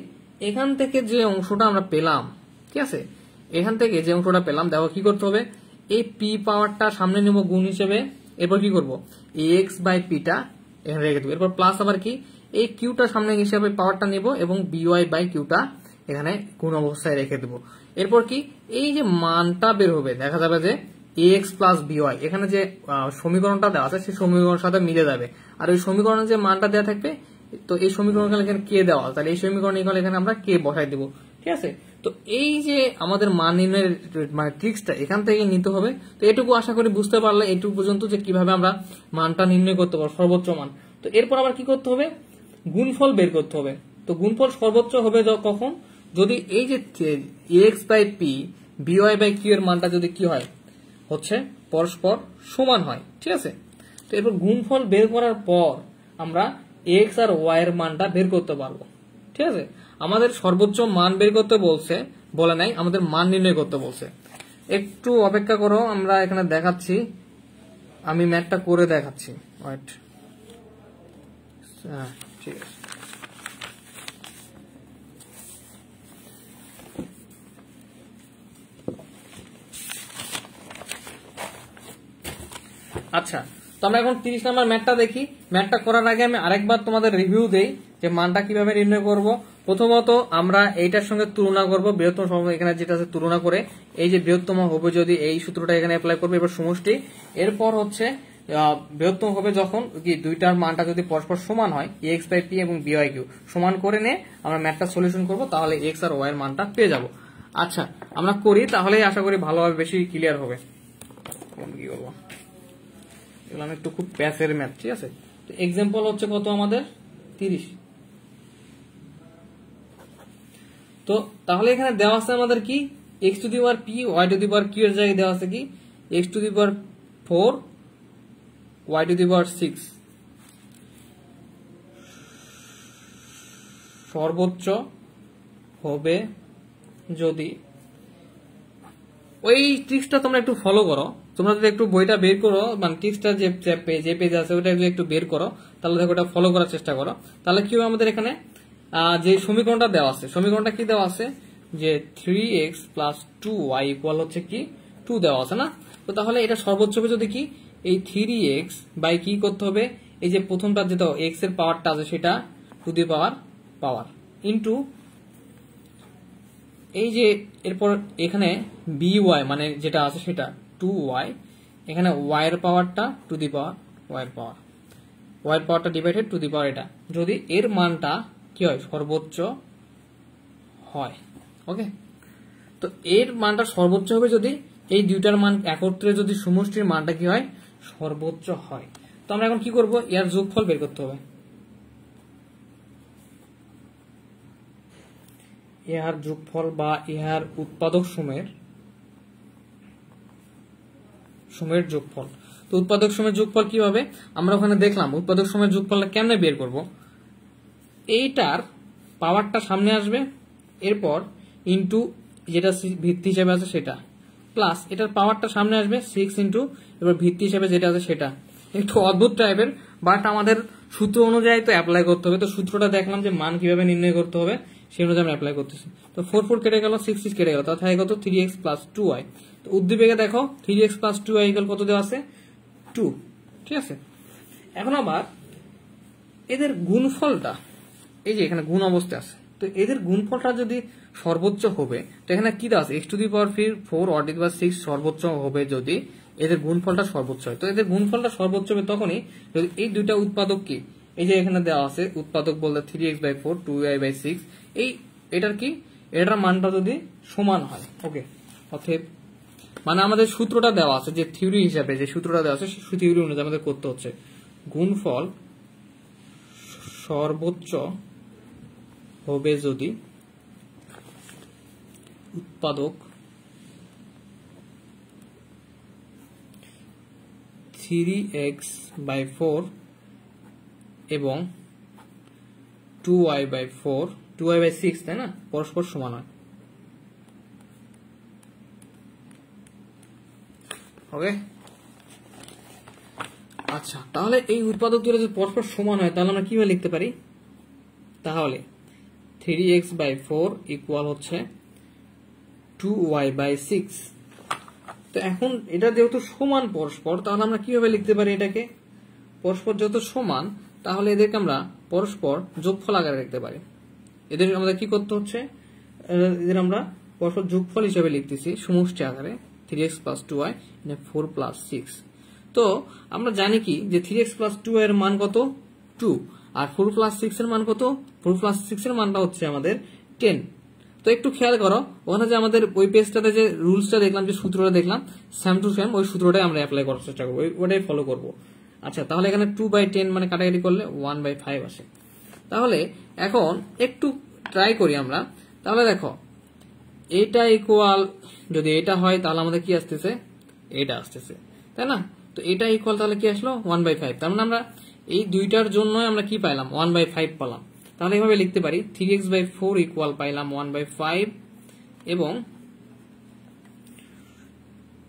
এখান থেকে যে অংশটা আমরা পেলাম, ঠিক আছে, এখান থেকে যে অংশটা পেলাম দেখো কি করতে হবে, এই পি পাওয়ারটা সামনে নেব গুণ হিসেবে। এরপর কি করব? এক্স বাই পিটা এখানে রেখে দেবো। এরপর প্লাস আবার কি এই কিউটা সামনে হিসেবে পাওয়ারটা নেব এবং বিওয়াই বাই কিউটা এখানে গুণ অবস্থায় রেখে দেবো। এরপর কি এই যে মানটা বের হবে দেখা যাবে যে এক্স প্লাস বিওয়াই, এখানে যে সমীকরণটা দেওয়া আছে সেই সমীকরণের সাথে মিলে যাবে। আর ওই সমীকরণে যে মানটা দেওয়া থাকবে, তো এই সমীকরণ এখানে কে দেওয়া, তাহলে এই সমীকরণ এখানে আমরা কে বসাই দেবো, ঠিক আছে। তো এই যে আমাদের মান নির্ণয়ের মানে ট্রিক্সটা এখান থেকে নিতে হবে। তো এটুকু আশা করি বুঝতে পারলে এটুকু পর্যন্ত যে কিভাবে আমরা মানটা নির্ণয় করতে পারবো, সর্বোচ্চ মান। তো এরপর আবার কি করতে হবে? গুণফল বের করতে হবে। তো গুণফল সর্বোচ্চ হবে কখন? যদি এই যে এক্স বাই পি বিওয়াই বাই কিউ এর মানটা যদি কি হয়, হচ্ছে পরস্পর সমান হয়, ঠিক আছে। তো এরপর গুণফল বের করার পর আমরা এক্স আর ওয়াই এর মানটা বের করতে পারবো, ঠিক আছে। আমাদের সর্বোচ্চ মান বের করতে বলে নাই, আমাদের মান নির্ণয় করতে বলছে। একটু অপেক্ষা করো, আমরা এখানে দেখাচ্ছি, আমি ম্যাথটা করে দেখাচ্ছি। ওয়েট, হ্যাঁ ঠিক আছে। আচ্ছা, তো আমরা এখন 30 নম্বর ম্যাথটা দেখি। ম্যাথটা করার আগে আমি আরেকবার তোমাদের রিভিউ দেই যে মানটা কিভাবে নির্ণয় করব। প্রথমত আমরা এইটার সঙ্গে তুলনা করব, বৃহত্তম সমষ্টি এখানে যেটা আছে তুলনা করে এই যে বৃহত্তম হবে যদি এই সূত্রটা এখানে অ্যাপ্লাই করবে, এবার সমষ্টি। এরপর হচ্ছে বৃহত্তম হবে যখন কি দুইটার মানটা যদি পরস্পর সমান হয়, এক্স বাই পি এবং বিওয়াই কিউ সমান করে নিয়ে আমরা ম্যাথটা সলিউশন করব, তাহলে এক্স আর ওয়াই এর মানটা পেয়ে যাব। আচ্ছা আমরা করি, তাহলে আশা করি ভালোভাবে বেশি ক্লিয়ার হবে। কি করবো, এগুলো একটু খুব প্যাসের ম্যাথ, ঠিক আছে। তো এক্সাম্পল হচ্ছে কত আমাদের 30। তো তাহলে এখানে দেওয়া আছে আমাদের কি X to the power P Y to the power Q এর জায়গায় দেওয়া আছে কি X to the power 4 Y to the power 6 সর্বোচ্চ হবে যদি, ওই ট্রিক্সটা তোমরা একটু ফলো করো। তোমরা যদি একটু বইটা বের করো, মানে ট্রিক্সটা যে পেজ আছে ওটা একটু বের করো, তাহলে দেখো ওটা ফলো করার চেষ্টা করো। তাহলে কি হবে আমাদের এখানে যে সমীকরণটা দেওয়া আছে, সমীকরণটা কি দেওয়া আছে যে 3x প্লাস 2y ইকুয়াল হচ্ছে কি 2 দেওয়া আছে না। তো তাহলে এটা সর্বোচ্চ হবে যদি কি এই 3x বাই কি করতে হবে, এই যে প্রথমটা যেটা x এর পাওয়ারটা আছে সেটা টু দি পাওয়ার ইন্টু এই যে এরপর এখানে by মানে যেটা আছে সেটা 2y, এখানে y এর পাওয়ারটা টু দি পাওয়ার y এর পাওয়ারটা ডিভাইডেড টু দি পাওয়ার এটা, যদি এর মানটা কি হয় সর্বোচ্চ হয়। ওকে, তো এর মানটা সর্বোচ্চ হবে যদি এই দুইটার মান একত্রে যদি সমষ্টির মানটা কি হয় সর্বোচ্চ হয়। তো আমরা এখন কি করব, এর যোগফল বের করতে হবে। ইহার যোগফল বা ইহার উৎপাদক সময়ের যোগফল। তো উৎপাদক সময়ের যোগফল কি হবে আমরা ওখানে দেখলাম। উৎপাদক সময়ের যোগফলটা কেমনে বের করব, এইটার পাওয়ারটা সামনে আসবে, এরপর ইন্টু যেটা ভিত্তি হিসেবে আছে সেটা, প্লাস এটার পাওয়ারটা সামনে আসবে 6 ইন্টু এবার ভিত্তি হিসেবে যেটা আছে সেটা। একটু অদ্ভুত টাইপের, বাট আমাদের সূত্র অনুযায়ী তো অ্যাপ্লাই করতে হবে। তো সূত্রটা দেখলাম যে মান কিভাবে নির্ণয় করতে হবে, সেই অনুযায়ী আমরা অ্যাপ্লাই করতেছি। তো 4 4 কেটে গেল, 6 6 কেটে গেল, তাহলে থাকে কত 3x প্লাস 2y। তো উদ্দীপকে দেখো 3x প্লাস 2y ইকুয়াল কত দেওয়া আছে 2, ঠিক আছে। এখন আবার এদের গুণফলটা, এই যে এখানে গুণ অবস্থায় আছে, তো এদের গুণফলটা যদি সর্বোচ্চ হবে, তো এখানে কি দেওয়া আছে x to the power 4 or to the power 6 সর্বোচ্চ হবে যদি এদের গুণফলটা সর্বোচ্চ হয়। তো এদের গুণফলটা সর্বোচ্চ হবে তখনই যদি এই দুইটা উৎপাদক কি, এই যে এখানে দেওয়া আছে উৎপাদক বলতে 3x/4 2y/6, এটার কি, এটার মানটা যদি সমান হয়। ওকে, অতএব মানে আমাদের সূত্রটা দেওয়া আছে, যে থিওরি হিসাবে যে সূত্রটা দেওয়া আছে সেই থিওরি অনুযায়ী আমাদের করতে হচ্ছে গুণফল সর্বোচ্চ হবে যদি উৎপাদক 3x/4 এবং 2y/4 2y/6, তাই না, পরস্পর সমান হয়। ওকে, আচ্ছা, তাহলে এই উৎপাদক দুটো যদি পরস্পর সমান হয় তাহলে আমরা কিভাবে লিখতে পারি, তাহলে 3x/4 ইকুয়াল হচ্ছে 2y/6। তো এখন এটা যেহেতু সমান পরস্পর, তাহলে আমরা কিভাবে লিখতে পারি এটাকে, পরস্পর যেহেতু সমান তাহলে এদেরকে আমরা পরস্পর যোগফল আকারে লিখতে পারি। এদের আমাদের কি করতে হচ্ছে, এদের আমরা পরস্পর যোগফল হিসেবে লিখতেছি সমষ্টি আকারে 3x প্লাস 2y 4 প্লাস 6। তো আমরা জানি কি যে 3x প্লাস 2y এর মান কত 2, আর 4 প্লাস 6 এর মান কত, 4 প্লাস 6 এর মানটা হচ্ছে আমাদের 10। তো একটু খেয়াল করো, ওখানে যে আমাদের ওই পেজটাতে যে রুলসটা দেখলাম, যে সূত্রটা দেখলাম সেম টু সেম ওই সূত্রটাই আমরা অ্যাপ্লাই করার চেষ্টা করবো, ওটাই ফলো করব। আচ্ছা, তাহলে এখানে 2/10 মানে কাটাকাটি করলে 1/5 আসে। তাহলে এখন একটু ট্রাই করি আমরা, তাহলে দেখো এটা ইকুয়াল যদি এটা হয় তাহলে আমাদের কি আসতেছে, এটা আসতেছে, তাই না। তো এটা ইকুয়াল তাহলে কি আসলো 1/5, তার মানে আমরা এই দুইটার জন্য আমরা কি পাইলাম 1/5 পেলাম। তাহলে এইভাবে লিখতে পারি 3x/4 ইকুয়াল পাইলাম 1/5 এবং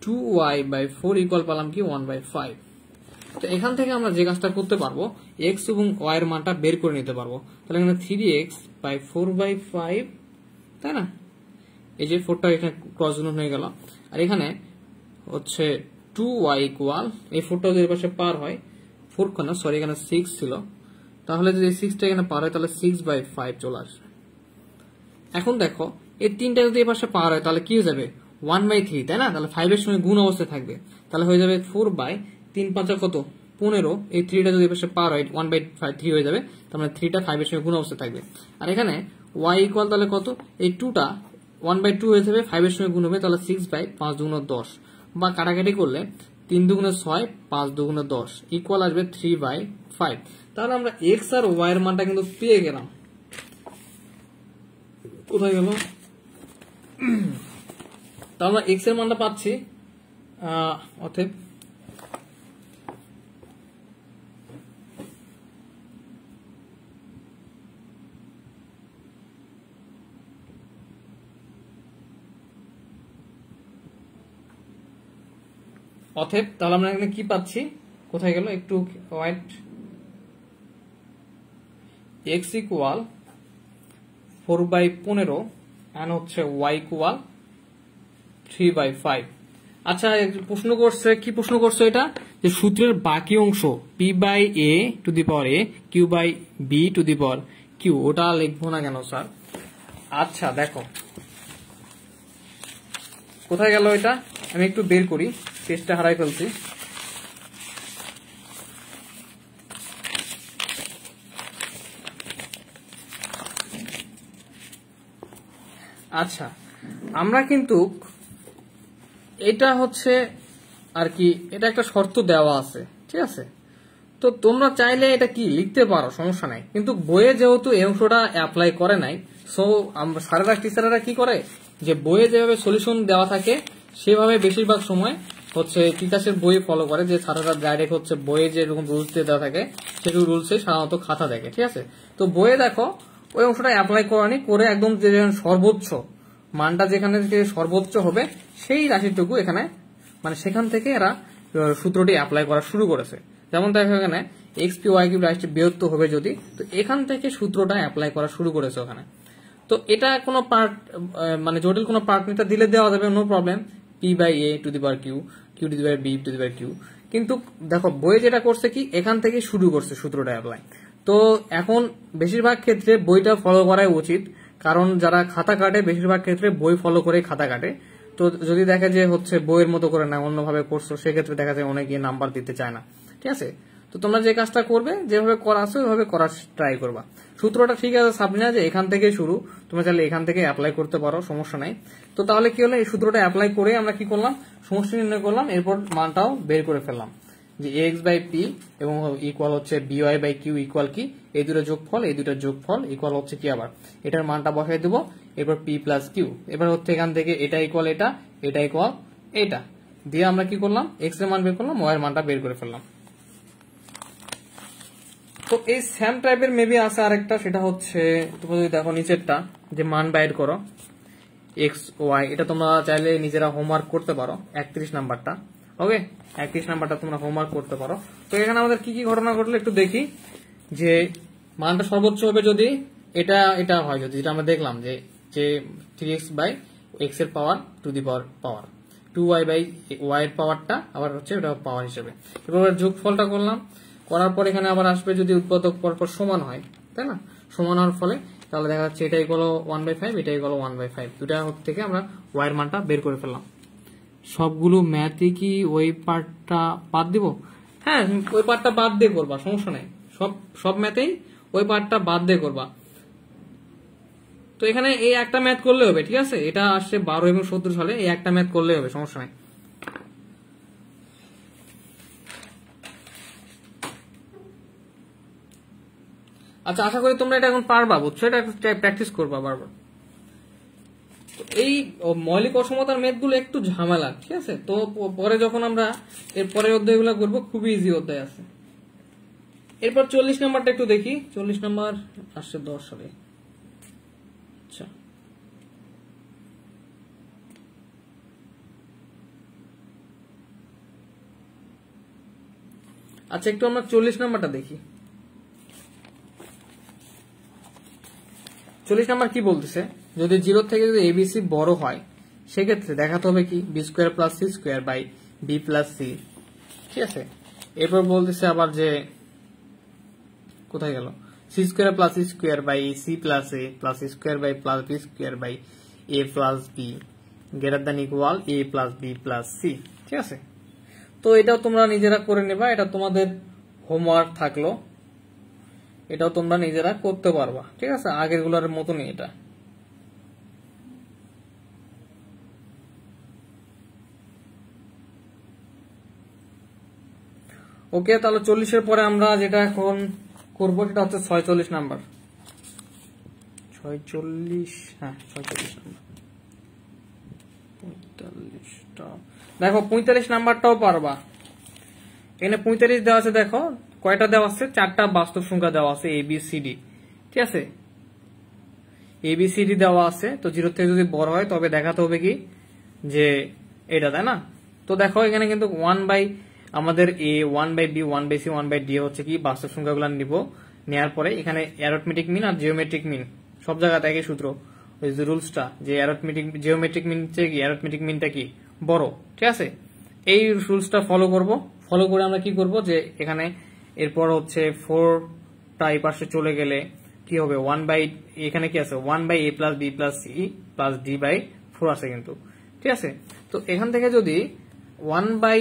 2y/4 ইকুয়াল পেলাম কি 1/5। তো এখান থেকে আমরা যে কাজটা করতে পারবো, x এবং y এর মানটা বের করে নিতে পারবো। তাহলে এখানে 3x/4/5, তাই না, এই যে 4টা এখানে ক্রস গুণ হয়ে গেল, আর এখানে হচ্ছে 2y ইকুয়াল, এই 4টা যদি এর পাশে পার হয়, 4 না সরি এখানে 6 ছিল, তাহলে যদি 6টা এখানে পার হয় তাহলে 6/5 চলে আসবে। এখন দেখো এই 3টা যদি এর পাশে পার হয় তাহলে কি হয়ে যাবে 1/3, তাই না, তাহলে 5 এর সঙ্গে গুণ অবস্থায় থাকবে, তাহলে হয়ে যাবে 4/3 5 কত 15, এই 3টা যদি এর পাশে পার হয় 1/3 হয়ে যাবে, তার মানে 3টা 5 এর সঙ্গে গুণ অবস্থায় থাকবে। আর এখানে y ইকুয়াল তাহলে কত, এই 2টা 1/2 হয়ে যাবে, 5 এর সঙ্গে গুণ হবে, তাহলে 6/5 2 10, বা কাটাকাটি করলে 3 2 6 5 2 10 ইকুয়াল আসবে 3/5। তাহলে আমরা x আর y এর মানটা কিন্তু পেয়ে গেলাম। কোথায় গেল, তাহলে আমরা x এর মানটা পাচ্ছি, অতএব তাহলে আমরা এখানে কি পাচ্ছি, কোথায় গেল একটু ওয়েট, x ইকুয়াল 4/15 এন্ড হচ্ছে y ইকুয়াল 3/5। আচ্ছা, প্রশ্ন করছে, কি প্রশ্ন করছে এটা, যে সূত্রের বাকি অংশ p/a to the power a q/b to the power q, ওটা লিখবো না কেন স্যার। আচ্ছা দেখো কোথায় গেল এটা, আমি একটু বের করি, পেজটা হারাই ফেলছি। আচ্ছা, আমরা কিন্তু এটা হচ্ছে আর কি, এটা একটা শর্ত দেওয়া আছে, ঠিক আছে। তো তোমরা চাইলে এটা কি লিখতে পারো, সমস্যা নাই, কিন্তু বইয়ে যেহেতু এই অংশটা অ্যাপ্লাই করে নাই, সো স্যারেরা টিচারেরা কি করে, যে বইয়ে যেভাবে সলিউশন দেওয়া থাকে সেভাবে বেশিরভাগ সময় হচ্ছে টিচার্সের বই ফলো করে, যে স্যারেরা ডাইরেক্ট হচ্ছে বইয়ে যেরকম রুলস দিয়ে দেওয়া থাকে সেরকম রুলসে সাধারণত খাতা দেখে, ঠিক আছে। তো বইয়ে দেখো ওই অংশটা অ্যাপ্লাই করানি, করে একদম যে সর্বোচ্চ মানটা যেখানে সর্বোচ্চ হবে সেই রাশিটুকু এখানে, মানে সেখান থেকে এরা সূত্রটি অ্যাপ্লাই করা শুরু করেছে। যেমন দেখো এখানে x p y কিউব রাশিটি বৃহত্তর হবে যদি, তো এখান থেকে সূত্রটা অ্যাপ্লাই করা শুরু করেছে ওখানে। তো এটা কোনো পার্ট মানে জটিল কোনো পার্ট নিতে দিলে দেওয়া যাবে, no problem, P by A to the power Q, Q to the power B to the power Q. কিন্তু দেখো বইয়ে যেটা করছে কি এখান থেকে শুরু করছে সূত্রটা অ্যাপ্লাই। তো এখন বেশিরভাগ ক্ষেত্রে বইটা ফলো করাই উচিত, কারণ যারা খাতা কাটে বেশিরভাগ ক্ষেত্রে বই ফলো করে খাতা কাটে। তো যদি দেখে যে হচ্ছে বইয়ের মতো করে না অন্যভাবে করছো, সেক্ষেত্রে দেখা যায় অনেকে নাম্বার দিতে চায় না। ঠিক আছে, তো তোমরা যে কাজটা করবে যেভাবে করা আছে ওইভাবে করার ট্রাই করবা। সূত্রটা ঠিক আছে সাবরিনা, যে এখান থেকে শুরু, তোমরা চাইলে এখান থেকে অ্যাপ্লাই করতে পারো, সমস্যা নাই। তো তাহলে কি হলো, এই সূত্রটা অ্যাপ্লাই করে আমরা কি করলাম, সমষ্টি নির্ণয় করলাম, এরপর মানটাও বের করে ফেললাম যে এক্স বাই পি এবং ইকুয়াল হচ্ছে বিওয়াই বাই কিউ ইকুয়াল কি, এই দুটো যোগফল, এই দুটো যোগফল ইকুয়াল হচ্ছে কি, আবার এটার মানটা বসাই দেবো, এরপর পি প্লাস কিউ। এবার হচ্ছে এখান থেকে এটা ইকুয়াল এটা, এটা ইকুয়াল এটা দিয়ে আমরা কি করলাম, এক্স এর মান বের করলাম, ওয়াই এর মানটা বের করে ফেললাম। তো এই সেম টাইপের মেবি আছে আরেকটা, সেটা হচ্ছে তোমরা যদি দেখো নিচেরটা যে মান বাইর করো এক্স ওয়াই, এটা তোমরা চাইলে নিজেরা হোমওয়ার্ক করতে পারো, 31 নাম্বারটা। ওকে, 31 নাম্বারটা তোমরা হোমওয়ার্ক করতে পারো। তো এখানে আমাদের কি কি ঘটনা ঘটলো একটু দেখি, যে মানটা সর্বোচ্চ হবে যদি এটা এটা হয়, যদি যেটা আমরা দেখলাম যে যে 3x বাই এক্স এর power to the power 2y by Y এর পাওয়ারটা আবার হচ্ছে এটা পাওয়ার হিসেবে। এবার যোগফলটা করলাম, করার পর এখানে আবার আসবে যদি উৎপাদক পরপর সমান হয়, তাই না, সমান হওয়ার ফলে তাহলে দেখা যাচ্ছে এটাই গেল 1/5, এটাই গেল 1/5, দুটা থেকে আমরা ওয়াই এর মানটা বের করে ফেললাম। সবগুলো ম্যাথে কি ওই পার্টটা বাদ দিব? হ্যাঁ, ওই পার্টটা বাদ দিয়ে করবা, সমস্যা নাই, সব ম্যাথেই ওই পার্টটা বাদ দিয়ে করবা। তো এখানে এই একটা ম্যাথ করলে হবে, ঠিক আছে, এটা আসছে 12 এবং 17 সালে, এই একটা ম্যাথ করলে হবে, সমস্যা নাই। আচ্ছা, আশা করি তোমরা এটা এখন পারবা, বুঝছো, এটা প্র্যাকটিস করবা বারবার। এই মৌলিক অসমতার ম্যাথগুলো একটু ঝামেলা, ঠিক আছে। তো পরে যখন আমরা এর পরের অধ্যায়গুলো করবো, খুবই ইজি অধ্যায় আছে। এরপর 40 নাম্বারটা একটু দেখি, 40 নাম্বার আসছে 10 সালে। আচ্ছা, আচ্ছা একটু আমরা 40 নাম্বারটা দেখি। 40 নাম্বার কি বলতেছে, যদি 0 থেকে যদি এবিসি বড় হয় সেক্ষেত্রে দেখাতে হবে কি, B square plus C square by B plus C. ঠিক আছে, এরপর বলতেছে আবার যে কোথায় গেল, C square plus C square by C plus A plus C square by plus B square by A plus B greater than equal A plus B plus C. ঠিক আছে, তো এটাও তোমরা নিজেরা করে নেবা, এটা তোমাদের হোমওয়ার্ক থাকলো, এটাও তোমরা নিজেরা করতে পারবা। ঠিক আছে, আগের গুলোর মতনই এটা। ওকে, তাহলে 40-এর পরে আমরা যেটা এখন করবো সেটা হচ্ছে 46 নাম্বার। 46, হ্যাঁ 46 নাম্বার। 45টা দেখো, 45 নাম্বারটাও পারবা। এখানে 45 দেওয়া আছে, দেখো কয়টা দেওয়া আছে, 4টা বাস্তব সংখ্যা দেওয়া আছে, ABCD। ঠিক আছে, ABCD দেওয়া আছে। তো 0 থেকে যদি বড় হয় তবে দেখাতে হবে কি, যে এটা, তাই না। তো দেখো এখানে কিন্তু 1 বাই আমাদের A, 1 by B, 1 by C, 1 by D হচ্ছে কি বাস্তব সংখ্যাগুলো নিব। নেওয়ার পরে এখানে অ্যারথমেটিক মিন আর জিওমেট্রিক মিন সব জায়গাতে একই সূত্র, ওই যে রুলসটা, যে জিওমেট্রিক মিন চেয়ে কি অ্যারথমেটিক মিনটা কি বড়। ঠিক আছে, এই রুলসটা ফলো করে আমরা কি করব, যে এখানে এরপর হচ্ছে 4টা এই পাশে চলে গেলে কি হবে, 1 বাই, এখানে কি আছে 1 by A plus B plus C plus D by 4 আছে কিন্তু। ঠিক আছে, তো এখান থেকে যদি 1 by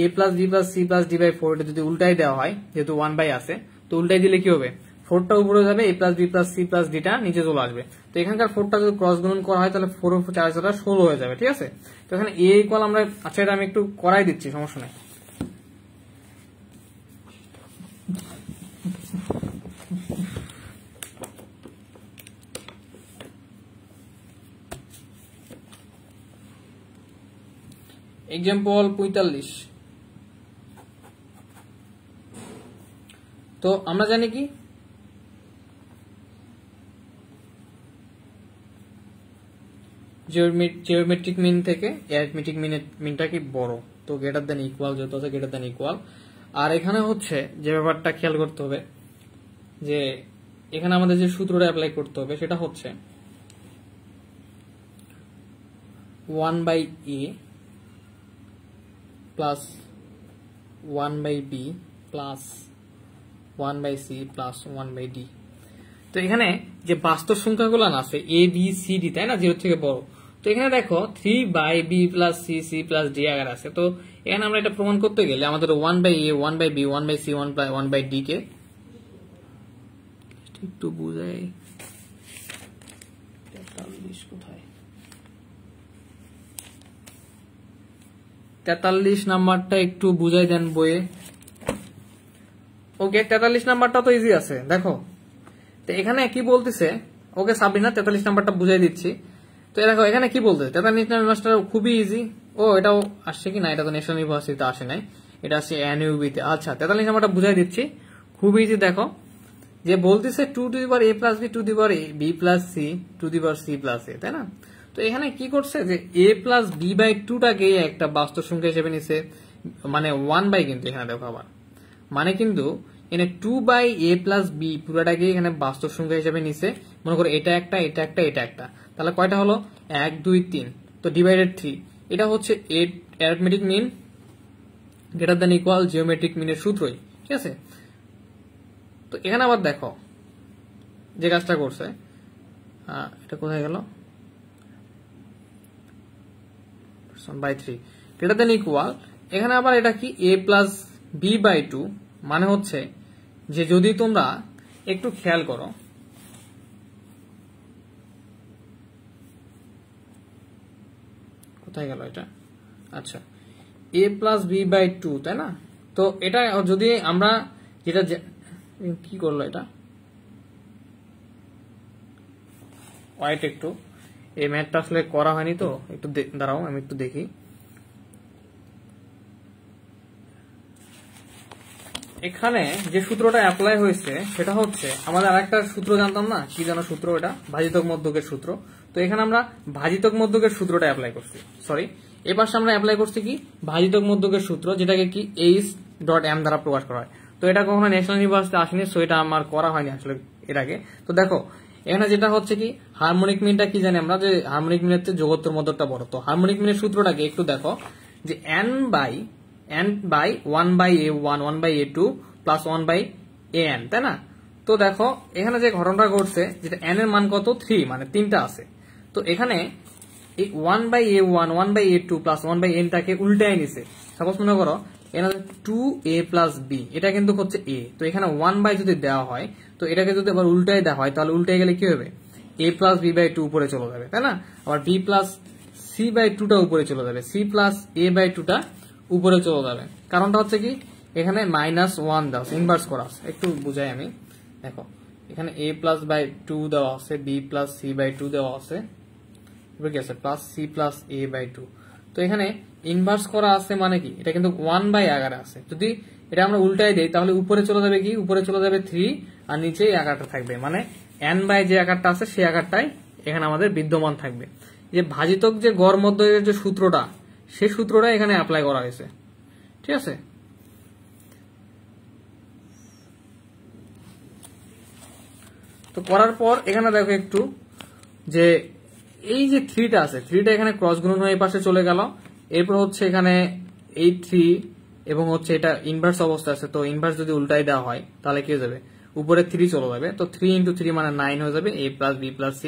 A plus B plus C plus D by 4 এটা যদি উল্টাই দেওয়া হয়, যেহেতু 1 বাই আছে, তো উল্টাই দিলে কি হবে, 4টা উপরে যাবে, A plus B plus C plus D টা নিচে চলে আসবে। তো এখানকার 4টা যদি ক্রস গুণন করা হয় তাহলে 4 ও 4 16 হয়ে যাবে। ঠিক আছে, তো এখানে A ইকুয়াল আমরা, আচ্ছা এটা আমি একটু করাই দিচ্ছি, সমস্যা নাই। এক্সাম্পল 45। তো আমরা জানি কি, জিওমেট্রিক মিন থেকে অ্যারিথমেটিক মিনটা কি বড়, তো গ্রেটার দ্যান ইকুয়াল, যেহেতু আছে গ্রেটার দ্যান ইকুয়াল। আর এখানে হচ্ছে যে ব্যাপারটা খেয়াল করতে হবে, যে এখানে আমাদের যে সূত্রটা অ্যাপ্লাই করতে হবে সেটা হচ্ছে 1/a plus 1/b plus 1/c plus 1/d। তো এখানে যে বাস্তব সংখ্যাগুলো আছে a b c d, তাই না, 0 থেকে বড়। তো এখানে দেখো 3/b plus c c plus d আকার আছে। তো এখানে আমরা এটা প্রমাণ করতে গেলে আমাদের 1/a 1/b 1/c 1/d কে একটু বুঝাই। 43 কোথায়? 43 নাম্বারটা একটু বুঝাই দেন বইয়ে। ওকে, 43 নাম্বারটা তো ইজি আছে, দেখো। তো এখানে কি বলতেছে, ওকে সাবিনা 43 নাম্বারটা বুঝাই দিচ্ছি। তো দেখো এখানে কি বলতেছে, 43 নাম্বারটা খুবই ইজি। ও এটাও আসছে কি না, এটা তো ন্যাশনাল ইউনিভার্সিটিতে আসে নাই, এটা আসছে এনইউবি তে। আচ্ছা 43 নাম্বারটা বুঝাই দিচ্ছি, খুবই ইজি। দেখো যে বলতেছে 2 to the power a plus b to the power b plus c to the power c plus a, তাই না। তো এখানে কি করছে যে a প্লাস b বাই 2 টাকে একটা বাস্তব সংখ্যা হিসেবে নিছে, মানে 1 কিন্তু এখানে দেখো আবার মানে কিন্তু এখানে 2/a প্লাস b পুরোটাকে এখানে বাস্তব সংখ্যা হিসেবে নিছে। মনে করো এটা একটা, এটা একটা, এটা একটা, তাহলে কয়টা হলো 1 2 3, তো ডিভাইডেড 3। এটা হচ্ছে arithmetic mean greater than equal geometric মিনের সূত্রই, ঠিক আছে। তো এখানে আবার দেখো যে কাজটা করছে, এটা কোথায় গেল, 1/3 গ্রেটার দ্যান ইকুয়াল। এখানে আবার এটা কি a প্লাস b বাই 2, মানে হচ্ছে যে যদি তোমরা একটু খেয়াল করো, কোথায় গেল এটা, আচ্ছা a প্লাস b বাই 2, তাই না। তো এটা যদি আমরা যেটা কি করলো, এটা ওয়াইট, একটু এই ম্যাথটা আসলে করা হয়নি তো, একটু দাঁড়াও আমি একটু দেখি। এখানে যে সূত্রটা অ্যাপ্লাই হয়েছে সেটা হচ্ছে, আমাদের আরেকটা সূত্র জানতাম না, কি যেন সূত্র, এটা ভাজিতক মধ্যকের সূত্র। তো এখানে আমরা ভাজিতক মধ্যকের সূত্রটা অ্যাপ্লাই করছি, সরি এই পাশে আমরা অ্যাপ্লাই করছি কি ভাজিতক মধ্যকের সূত্র, যেটাকে কি h.m দ্বারা প্রকাশ করা হয়। তো এটা কখনো ন্যাশনাল ইউনিভার্সিটি আসেনি, সো এটা আমার করা হয়নি আসলে এর আগে। তো দেখো এখানে যেটা হচ্ছে কি হারমোনিক মিনটা কি জানি আমরা, যে হারমোনিক মিনের চেয়ে যোগোত্তর মধ্যকটা বড়। তো হারমোনিক মিনের সূত্রটাকে একটু দেখো, যে n by 1/a1 1/a2 plus 1/an, তাই না। তো দেখো এখানে যে ঘটনাটা ঘটছে, যেটা n এর মান কত 3, মানে 3টা আছে। তো এখানে এই 1/a1 1/a2 প্লাস 1/n টাকে উল্টায় নিছে। সাপোজ মনে করো এখানে 2a প্লাস b, এটা কিন্তু হচ্ছে a। তো এখানে 1 যদি দেওয়া হয়, তো এটাকে যদি আবার উল্টায় দেওয়া হয়, তাহলে উল্টায় গেলে কি হবে, a প্লাস b বাই 2 উপরে চলে যাবে, তাই না। আবার b প্লাস c বাই 2 টা উপরে চলে যাবে, c প্লাস a বাই 2 টা উপরে চলে যাবে। কারণটা হচ্ছে কি এখানে -1 দেওয়া আছে, ইনভার্স করা আছে। একটু বুঝাই আমি, দেখো এখানে a প্লাস বাই 2 দেওয়া আছে, b প্লাস c বাই 2 দেওয়া আছে, কি আছে plus c plus a by 2। তো এখানে ইনভার্স করা আছে মানে কি, এটা কিন্তু 1/11 আছে। যদি এটা আমরা উল্টাই দেই, তাহলে উপরে চলে যাবে কি, উপরে চলে যাবে 3, আর নিচে এই আকারটা থাকবে, মানে n বাই যে আকারটা আছে সেই আকারটাই এখানে আমাদের বিদ্যমান থাকবে। যে ভাজিতক যে গড় মধ্যকের যে সূত্রটা, সেই সূত্রটা এখানে অ্যাপ্লাই করা হয়েছে, ঠিক আছে। তো করার পর এখানে দেখো একটু, যে এই যে 3টা আছে, 3টা এখানে ক্রস গুণন হয়ে এই পাশে চলে গেল। এরপর হচ্ছে এখানে এই 3 এবং হচ্ছে এটা ইনভার্স অবস্থা আছে। তো ইনভার্স যদি উল্টাই দেওয়া হয়, তাহলে কি হয়ে যাবে, উপরে 3 চলে যাবে। তো 3 × 3 মানে 9 হয়ে যাবে, a plus b plus c।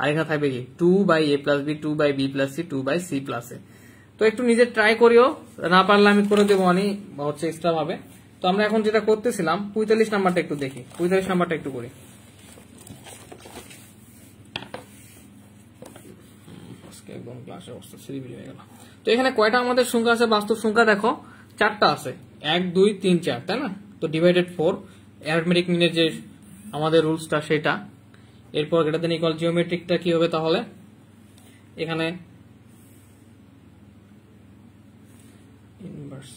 আর এখানে থাকবে কি 2/a plus b 2/b plus c 2/c plus a। তো একটু নিজে ট্রাই করিও, না পারলে আমি করে দেবো, আমি হচ্ছে এক্সট্রা ভাবে। তো আমরা এখন যেটা করতেছিলাম 45 নাম্বারটা একটু দেখি, 45 নাম্বারটা একটু করি। তো এখানে কয়টা আমাদের সংখ্যা আছে, বাস্তব সংখ্যা দেখো 4টা আছে, 1 2 3 4, তাই না। তো ডিভাইডেড 4, অ্যারিথমেটিক মিনের যে আমাদের রুলসটা সেটা। এরপর গ্রেটার দ্যান ইকুয়াল জিওমেট্রিকটা কি হবে, তাহলে এখানে ইনভার্স,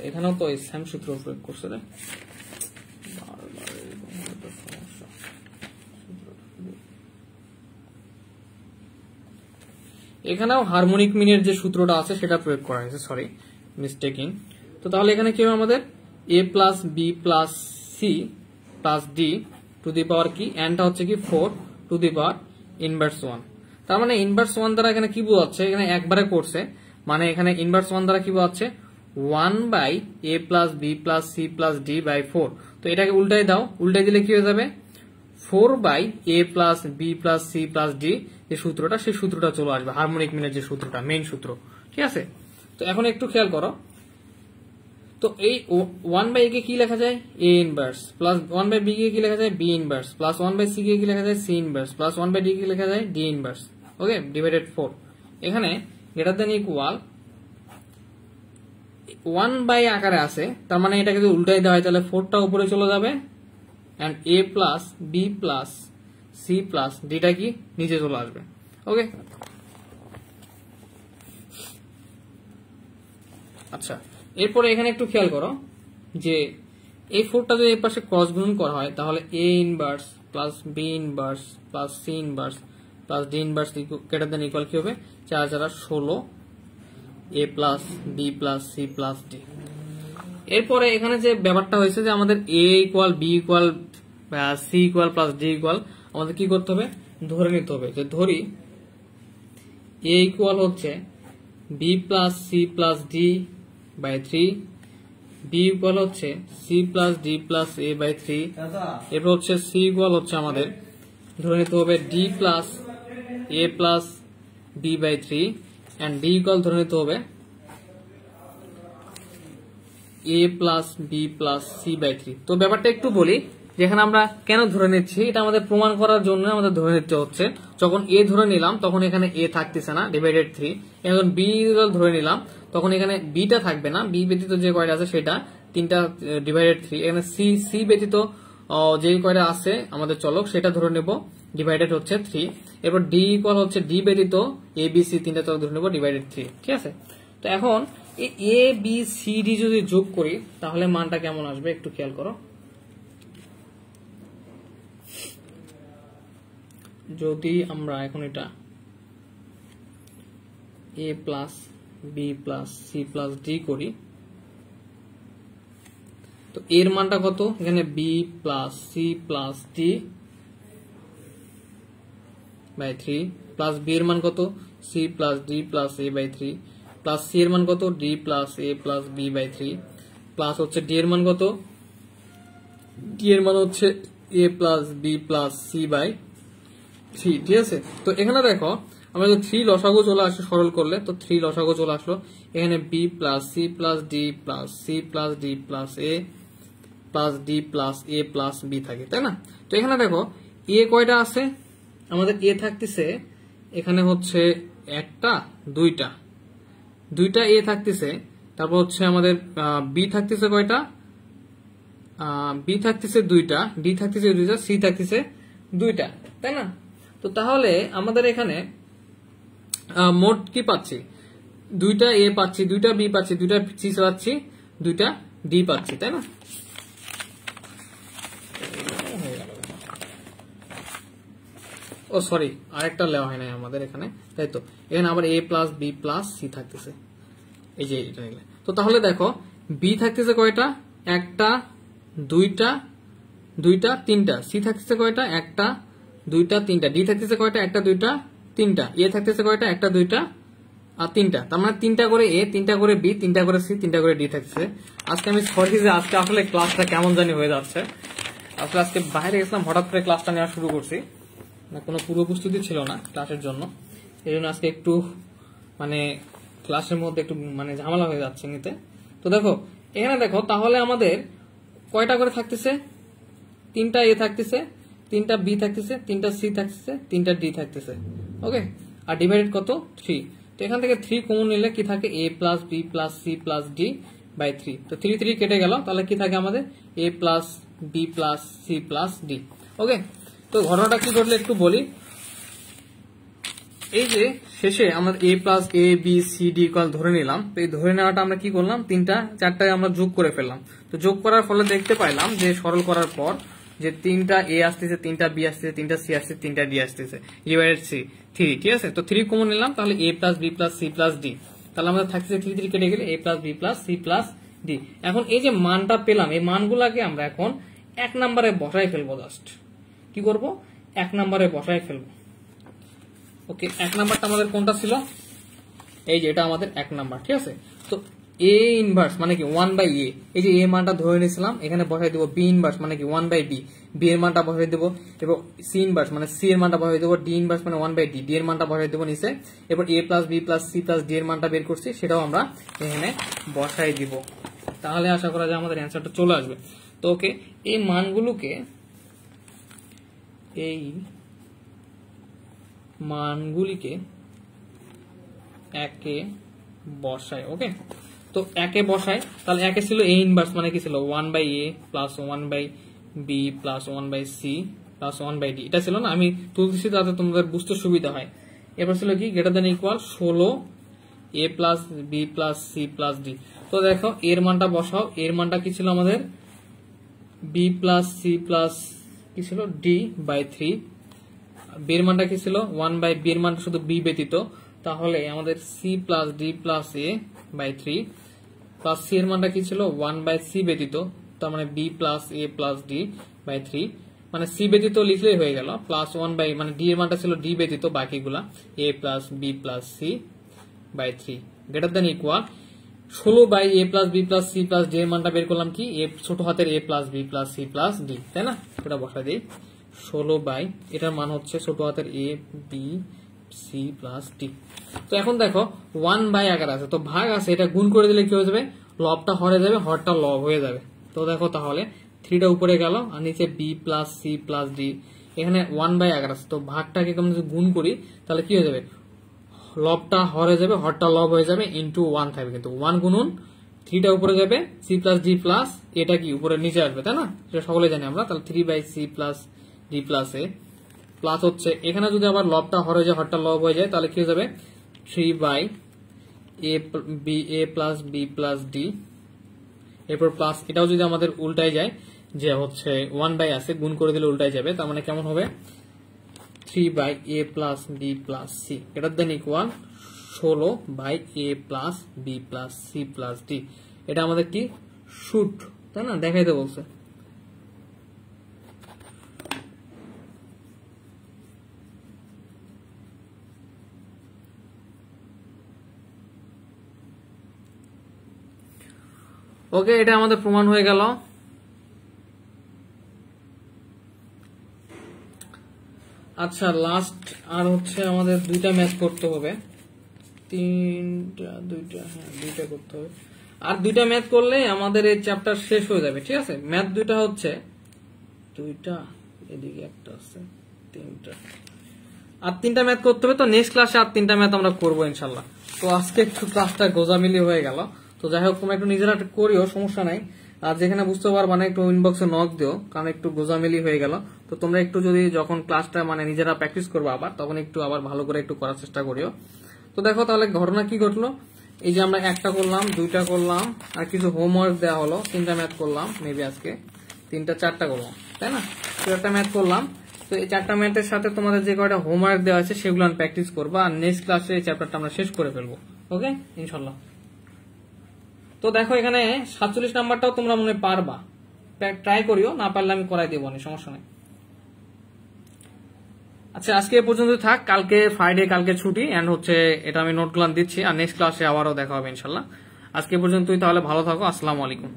এখানেও তো সেম সূত্র প্রয়োগ করছে রে, এখানেও হারমোনিক মিনের যে সূত্রটা আছে সেটা প্রয়োগ করা হয়েছে, সরি মিস্টেকিং। তো তাহলে এখানে কি হবে আমাদের a plus B plus C plus D to the power কি এনটা হচ্ছে কি 4 টু দি পাওয়ার ইনভার্স 1। তার মানে ইনভার্স 1 দ্বারা এখানে কি বোঝাচ্ছে, এখানে একবারে করছে, মানে এখানে ইনভার্স 1 দ্বারা কি বোঝাচ্ছে 1 by a plus B plus C plus D by 4। তো এটাকে উল্টাই দাও, উল্টাই দিলে কি হয়ে যাবে 4 by a plus B plus C plus D, যে সূত্রটা সেই সূত্রটা চলে আসবে, হারমোনিক মিনের যে সূত্রটা, মেইন সূত্র। ঠিক আছে, তো এখন একটু খেয়াল করো, তো এই 1 বাই a কে কি লেখা যায় a inverse, plus 1 by b কে কি লেখা যায় b inverse, plus 1 by c কে কি লেখা যায় c inverse, plus 1 by d কে লেখা যায় d ইনভার্স। ওকে, ডিভাইডেড 4। এখানে গ্রেটার দেন ইকুয়াল 1 বাই আকারে আছে, তার মানে এটাকে যদি উল্টাই দেওয়া হয় তাহলে 4টা উপরে চলে যাবে and a plus b plus c plus ডিটা কি নিচে চলে আসবে। ওকে, আচ্ছা এরপরে এখানে একটু খেয়াল করো যে এই 4টা যদি এই পাশে ক্রস গুণন করা হয় তাহলে a inverse plus b inverse plus c inverse plus d inverse greater than equal কি হবে 4 4 16 a plus b plus c plus d। এরপরে এখানে যে ব্যাপারটা হয়েছে যে আমাদের a equal b equal c equal plus d equal আমাদের কি করতে হবে, ধরে নিতে হবে। যে ধরি a ইকুয়াল হচ্ছে b plus c plus d by 3, b equal হচ্ছে c plus d plus a by 3, এরপর হচ্ছে c ইকুয়াল হচ্ছে আমাদের ধরে নিতে হবে d plus a plus b by 3 and d equal ধরে নিতে হবে a plus b plus c by 3। তো ব্যাপারটা একটু বলি, যেখানে আমরা কেন ধরে নিচ্ছি, এটা আমাদের প্রমাণ করার জন্য আমাদের ধরে নিতে হচ্ছে। যখন a ধরে নিলাম তখন এখানে a থাকতেছে না, ডিভাইডেড 3। এখন b ধরে নিলাম তখন এখানে b টা থাকবে না, b ব্যতীত যে কয়টা আছে সেটা 3টা ডিভাইডেড 3। এখানে c ব্যতীত যে কয়টা আছে আমাদের চলক সেটা ধরে নেব, ডিভাইডেড হচ্ছে 3। এরপর d ইকুয়াল হচ্ছে d ব্যতীত a b c 3টা চলক ধরে নেব, ডিভাইডেড 3। ঠিক আছে, তো এখন এই a b c d যদি যোগ করি তাহলে মানটা কেমন আসবে একটু খেয়াল করো। যদি আমরা এখন এটা a plus b plus c plus d করি, তো এর মানটা কত, এখানে b plus c plus d by 3 plus b এর মান কত c plus d plus a by 3 plus c এর মান কত d plus a plus b by 3 plus হচ্ছে d এর মান কত, d এর মান হচ্ছে a plus b plus c by 3। ঠিক আছে, তো এখানে দেখো আমরা যদি 3 লসাগু চলে আসে সরল করলে, তো 3 লসাগু চলে আসলো, এখানে b plus c plus d plus c plus d plus a plus d plus a plus b থাকে, তাই না? তো এখানে দেখো a কয়টা আছে, আমাদের a থাকতেছে এখানে হচ্ছে একটা দুইটা a থাকতেছে, তারপর হচ্ছে আমাদের b থাকতেছে কয়টা, b থাকতেছে দুইটা, d থাকতেছে দুইটা, c থাকতেছে দুইটা, তাই না? তো তাহলে আমাদের এখানে মোট কি পাচ্ছি, দুইটা a পাচ্ছি, দুইটা b পাচ্ছি, দুইটা c পাচ্ছি, দুইটা d পাচ্ছি, তাই না? ও সরি, আরেকটা লেওয়া হয় নাই আমাদের এখানে, তাই তো এখানে আবার a plus b plus c থাকতেছে, এই যে এটা নিলে। তো তাহলে দেখো b থাকতেছে কয়টা, একটা দুইটা তিনটা, c থাকতেছে কয়টা, একটা দুইটা তিনটা, d থাকতেছে কয়টা, একটা দুইটা তিনটা, a থাকতেছে কয়টা, একটা দুইটা আর তিনটা, তার মানে 3টা করে a, 3টা করে b, 3টা করে c, 3টা করে d থাকতেছে। আজকে আমি সরি যে আজকে আসলে ক্লাসটা কেমন জানি হয়ে যাচ্ছে, আসলে আজকে বাইরে গেছিলাম, হঠাৎ করে ক্লাসটা নেওয়া শুরু করছি, না কোনো পূর্ব প্রস্তুতি ছিল না ক্লাসের জন্য, এই জন্য আজকে একটু মানে ক্লাসের মধ্যে একটু মানে ঝামেলা হয়ে যাচ্ছে নিতে। তো দেখো এখানে দেখো তাহলে আমাদের কয়টা করে থাকতেছে, 3টা a থাকতেছে, 3টা b থাকতেছে, 3টা c থাকতেছে, 3টা d থাকতেছে। ওকে, আর ডিভাইডেড কত 3। তো এখান থেকে 3 কমন নিলে কি থাকে, a plus b plus c plus d by 3। তো 3 3 কেটে গেল, তাহলে কি থাকে আমাদের a plus b plus c plus d। ওকে, তো ঘটনাটা কি ঘটলে একটু বলি, এই যে শেষে আমরা a plus a b c d equal ধরে নিলাম, তো এই ধরে নেওয়াটা আমরা কি করলাম, 3টা 4টায় আমরা যোগ করে ফেললাম। তো যোগ করার ফলে দেখতে পাইলাম যে সরল করার পর যে 3টা a আসতেছে, 3টা b আসতেছে, 3টা c আসতেছে, 3টা d আসতেছে, ডিভাইডেড 3। ঠিক আছে, তো 3 কমন নিলাম, তাহলে a plus b plus c plus d, তাহলে আমাদের থাকতেছে 3 3 কেটে গেলে a plus b plus c plus D. এখন এই যে মানটা পেলাম, এই মানগুলাকে আমরা এখন 1 নম্বরে বসাই ফেলবো। জাস্ট কি করব, 1 নম্বরে বসাই ফেলবো। ওকে, 1 নাম্বারটা আমাদের কোনটা ছিল, এই যে এটা আমাদের 1 নাম্বার, ঠিক আছে। তো এ ইনভার্স মানে কি 1/a, এই যে এ মানটা ধরে নিয়েছিলাম, এখানে বসাই দেবো। বি ইনভার্স মানে কি 1/b, বি এর মানটা বসাই দেবো। এবং সি ইনভার্স মানে সি এর মানটা বসাই দেবো। ডি ইনভার্স মানে 1/d, ডি এর মানটা বসাই দেবো নিচে। এরপর a plus B plus C plus D এর মানটা বের করছি, সেটাও আমরা এখানে বসাই দিব। তাহলে আশা করা যায় আমাদের অ্যান্সারটা চলে আসবে। তো ওকে, এই মানগুলোকে একে বসাই। ওকে, তো একে বসাই, তাহলে একে ছিল এ ইনভার্স মানে কি ছিল 1/a plus 1/b plus 1/c plus 1/d, এটা ছিল না, আমি তুলতেছি তাতে তোমাদের বুঝতে সুবিধা হয়। এরপর ছিল কি greater than equal 16 a plus b plus c plus d। তো দেখো এর মানটা বসাও, এর মানটা কি ছিল আমাদের b প্লাস c প্লাস কি ছিল d বাই 3, b এর মানটা কি ছিল 1/b এর মানটা শুধু b ব্যতীত, তাহলে আমাদের c plus d plus a by 3 plus c এর মানটা কি ছিল 1/c ব্যতীত, তার মানে b plus a plus d by 3, মানে c ব্যতীত লিখলেই হয়ে গেল, প্লাস 1/, মানে d এর মানটা ছিল d ব্যতীত, বাকিগুলা a plus b plus c by 3 greater than equal 16/a plus b plus c plus d এর মানটা বের করলাম কি a ছোট হাতের a plus b plus c plus d, তাই না? এটা বসা দিই 16 এটার মান হচ্ছে ছোট হাতের a b c plus d। তো এখন দেখো 1/11 আছে, তো ভাগ আছে, এটা গুণ করে দিলে কি হয়ে যাবে, লবটা হরে যাবে, হরটা লব হয়ে যাবে। তো দেখো তাহলে 3টা উপরে গেল আর নিচে b plus c plus d, এখানে 1/11 আছে, তো ভাগটাকে আমরা যদি গুণ করি তাহলে কি হয়ে যাবে, লবটা হরে যাবে, হরটা লব হয়ে যাবে, ইন্টু 1 থাকবে, কিন্তু 1 গুণন 3টা উপরে যাবে, c প্লাস d প্লাস এটা কি উপরে নিচে আসবে, তাই না? এটা সকলে জানি আমরা। তাহলে 3/c plus d plus a plus হচ্ছে এখানে যদি আবার লবটা হরে যায়, হরটা লব হয়ে যায়, তাহলে কি হয়ে যাবে 3/a plus b plus d। এরপর প্লাস এটাও যদি আমাদের উল্টায় যায়, যে হচ্ছে 1/, আছে, গুণ করে দিলে উল্টায় যাবে, তার মানে কেমন হবে 3/a plus b plus c greater than equal 16/a plus b plus c plus d। এটা আমাদের কি শুট, তাই না? দেখাইতে বলছে। ওকে, এটা আমাদের প্রমাণ হয়ে গেল। আচ্ছা, লাস্ট আর হচ্ছে আমাদের 2টা ম্যাথ করতে হবে, 2টা করতে হবে। আর 2টা ম্যাথ করলে আমাদের এই চ্যাপ্টার শেষ হয়ে যাবে, ঠিক আছে? ম্যাথ 2টা হচ্ছে 2টা, এদিকে একটা আছে, 3টা, আর 3টা ম্যাথ করতে হবে। তো নেক্সট ক্লাসে আর 3টা ম্যাথ আমরা করবো ইনশাল্লাহ। তো আজকে একটু ক্লাসটা গোজামিলি হয়ে গেল। তো যাই হোক, তোমরা একটু নিজেরা করিও, সমস্যা নাই। আর যেখানে বুঝতে পারবা না একটু ইনবক্সে নক দিও, কারণ একটু গোজামিলি হয়ে গেল। তো তোমরা একটু যদি যখন ক্লাসটা মানে নিজেরা প্র্যাকটিস করবো আবার, তখন একটু আবার ভালো করে একটু করার চেষ্টা করিও। তো দেখো তাহলে ঘটনা কি ঘটলো, এই যে আমরা 1টা করলাম, 2টা করলাম, আর কিছু হোমওয়ার্ক দেওয়া হলো, 3টা ম্যাথ করলাম, মেবি আজকে 3টা 4টা করলাম, তাই না? 4টা ম্যাথ করলাম। তো এই 4টা ম্যাথের সাথে তোমাদের যে কয়টা হোমওয়ার্ক দেওয়া আছে সেগুলো আমি প্র্যাকটিস করবো, আর নেক্সট ক্লাসে এই চ্যাপ্টারটা আমরা শেষ করে ফেলবো। ওকে, ইনশাল্লাহ। তো দেখো এখানে 47 নাম্বারটাও তোমরা মনে পারবা, ট্রাই করিও, না পারলে আমি করাই দেবো, সমস্যা নেই। আচ্ছা, আজকে এ পর্যন্ত থাক, কালকে ফ্রাইডে, কালকে ছুটি, এন্ড হচ্ছে এটা আমি নোটগুলো দিচ্ছি, আর নেক্সট ক্লাসে আবারও দেখা হবে ইনশাল্লাহ। আজকে পর্যন্তই, তাহলে ভালো থাকো, আসসালামু আলাইকুম।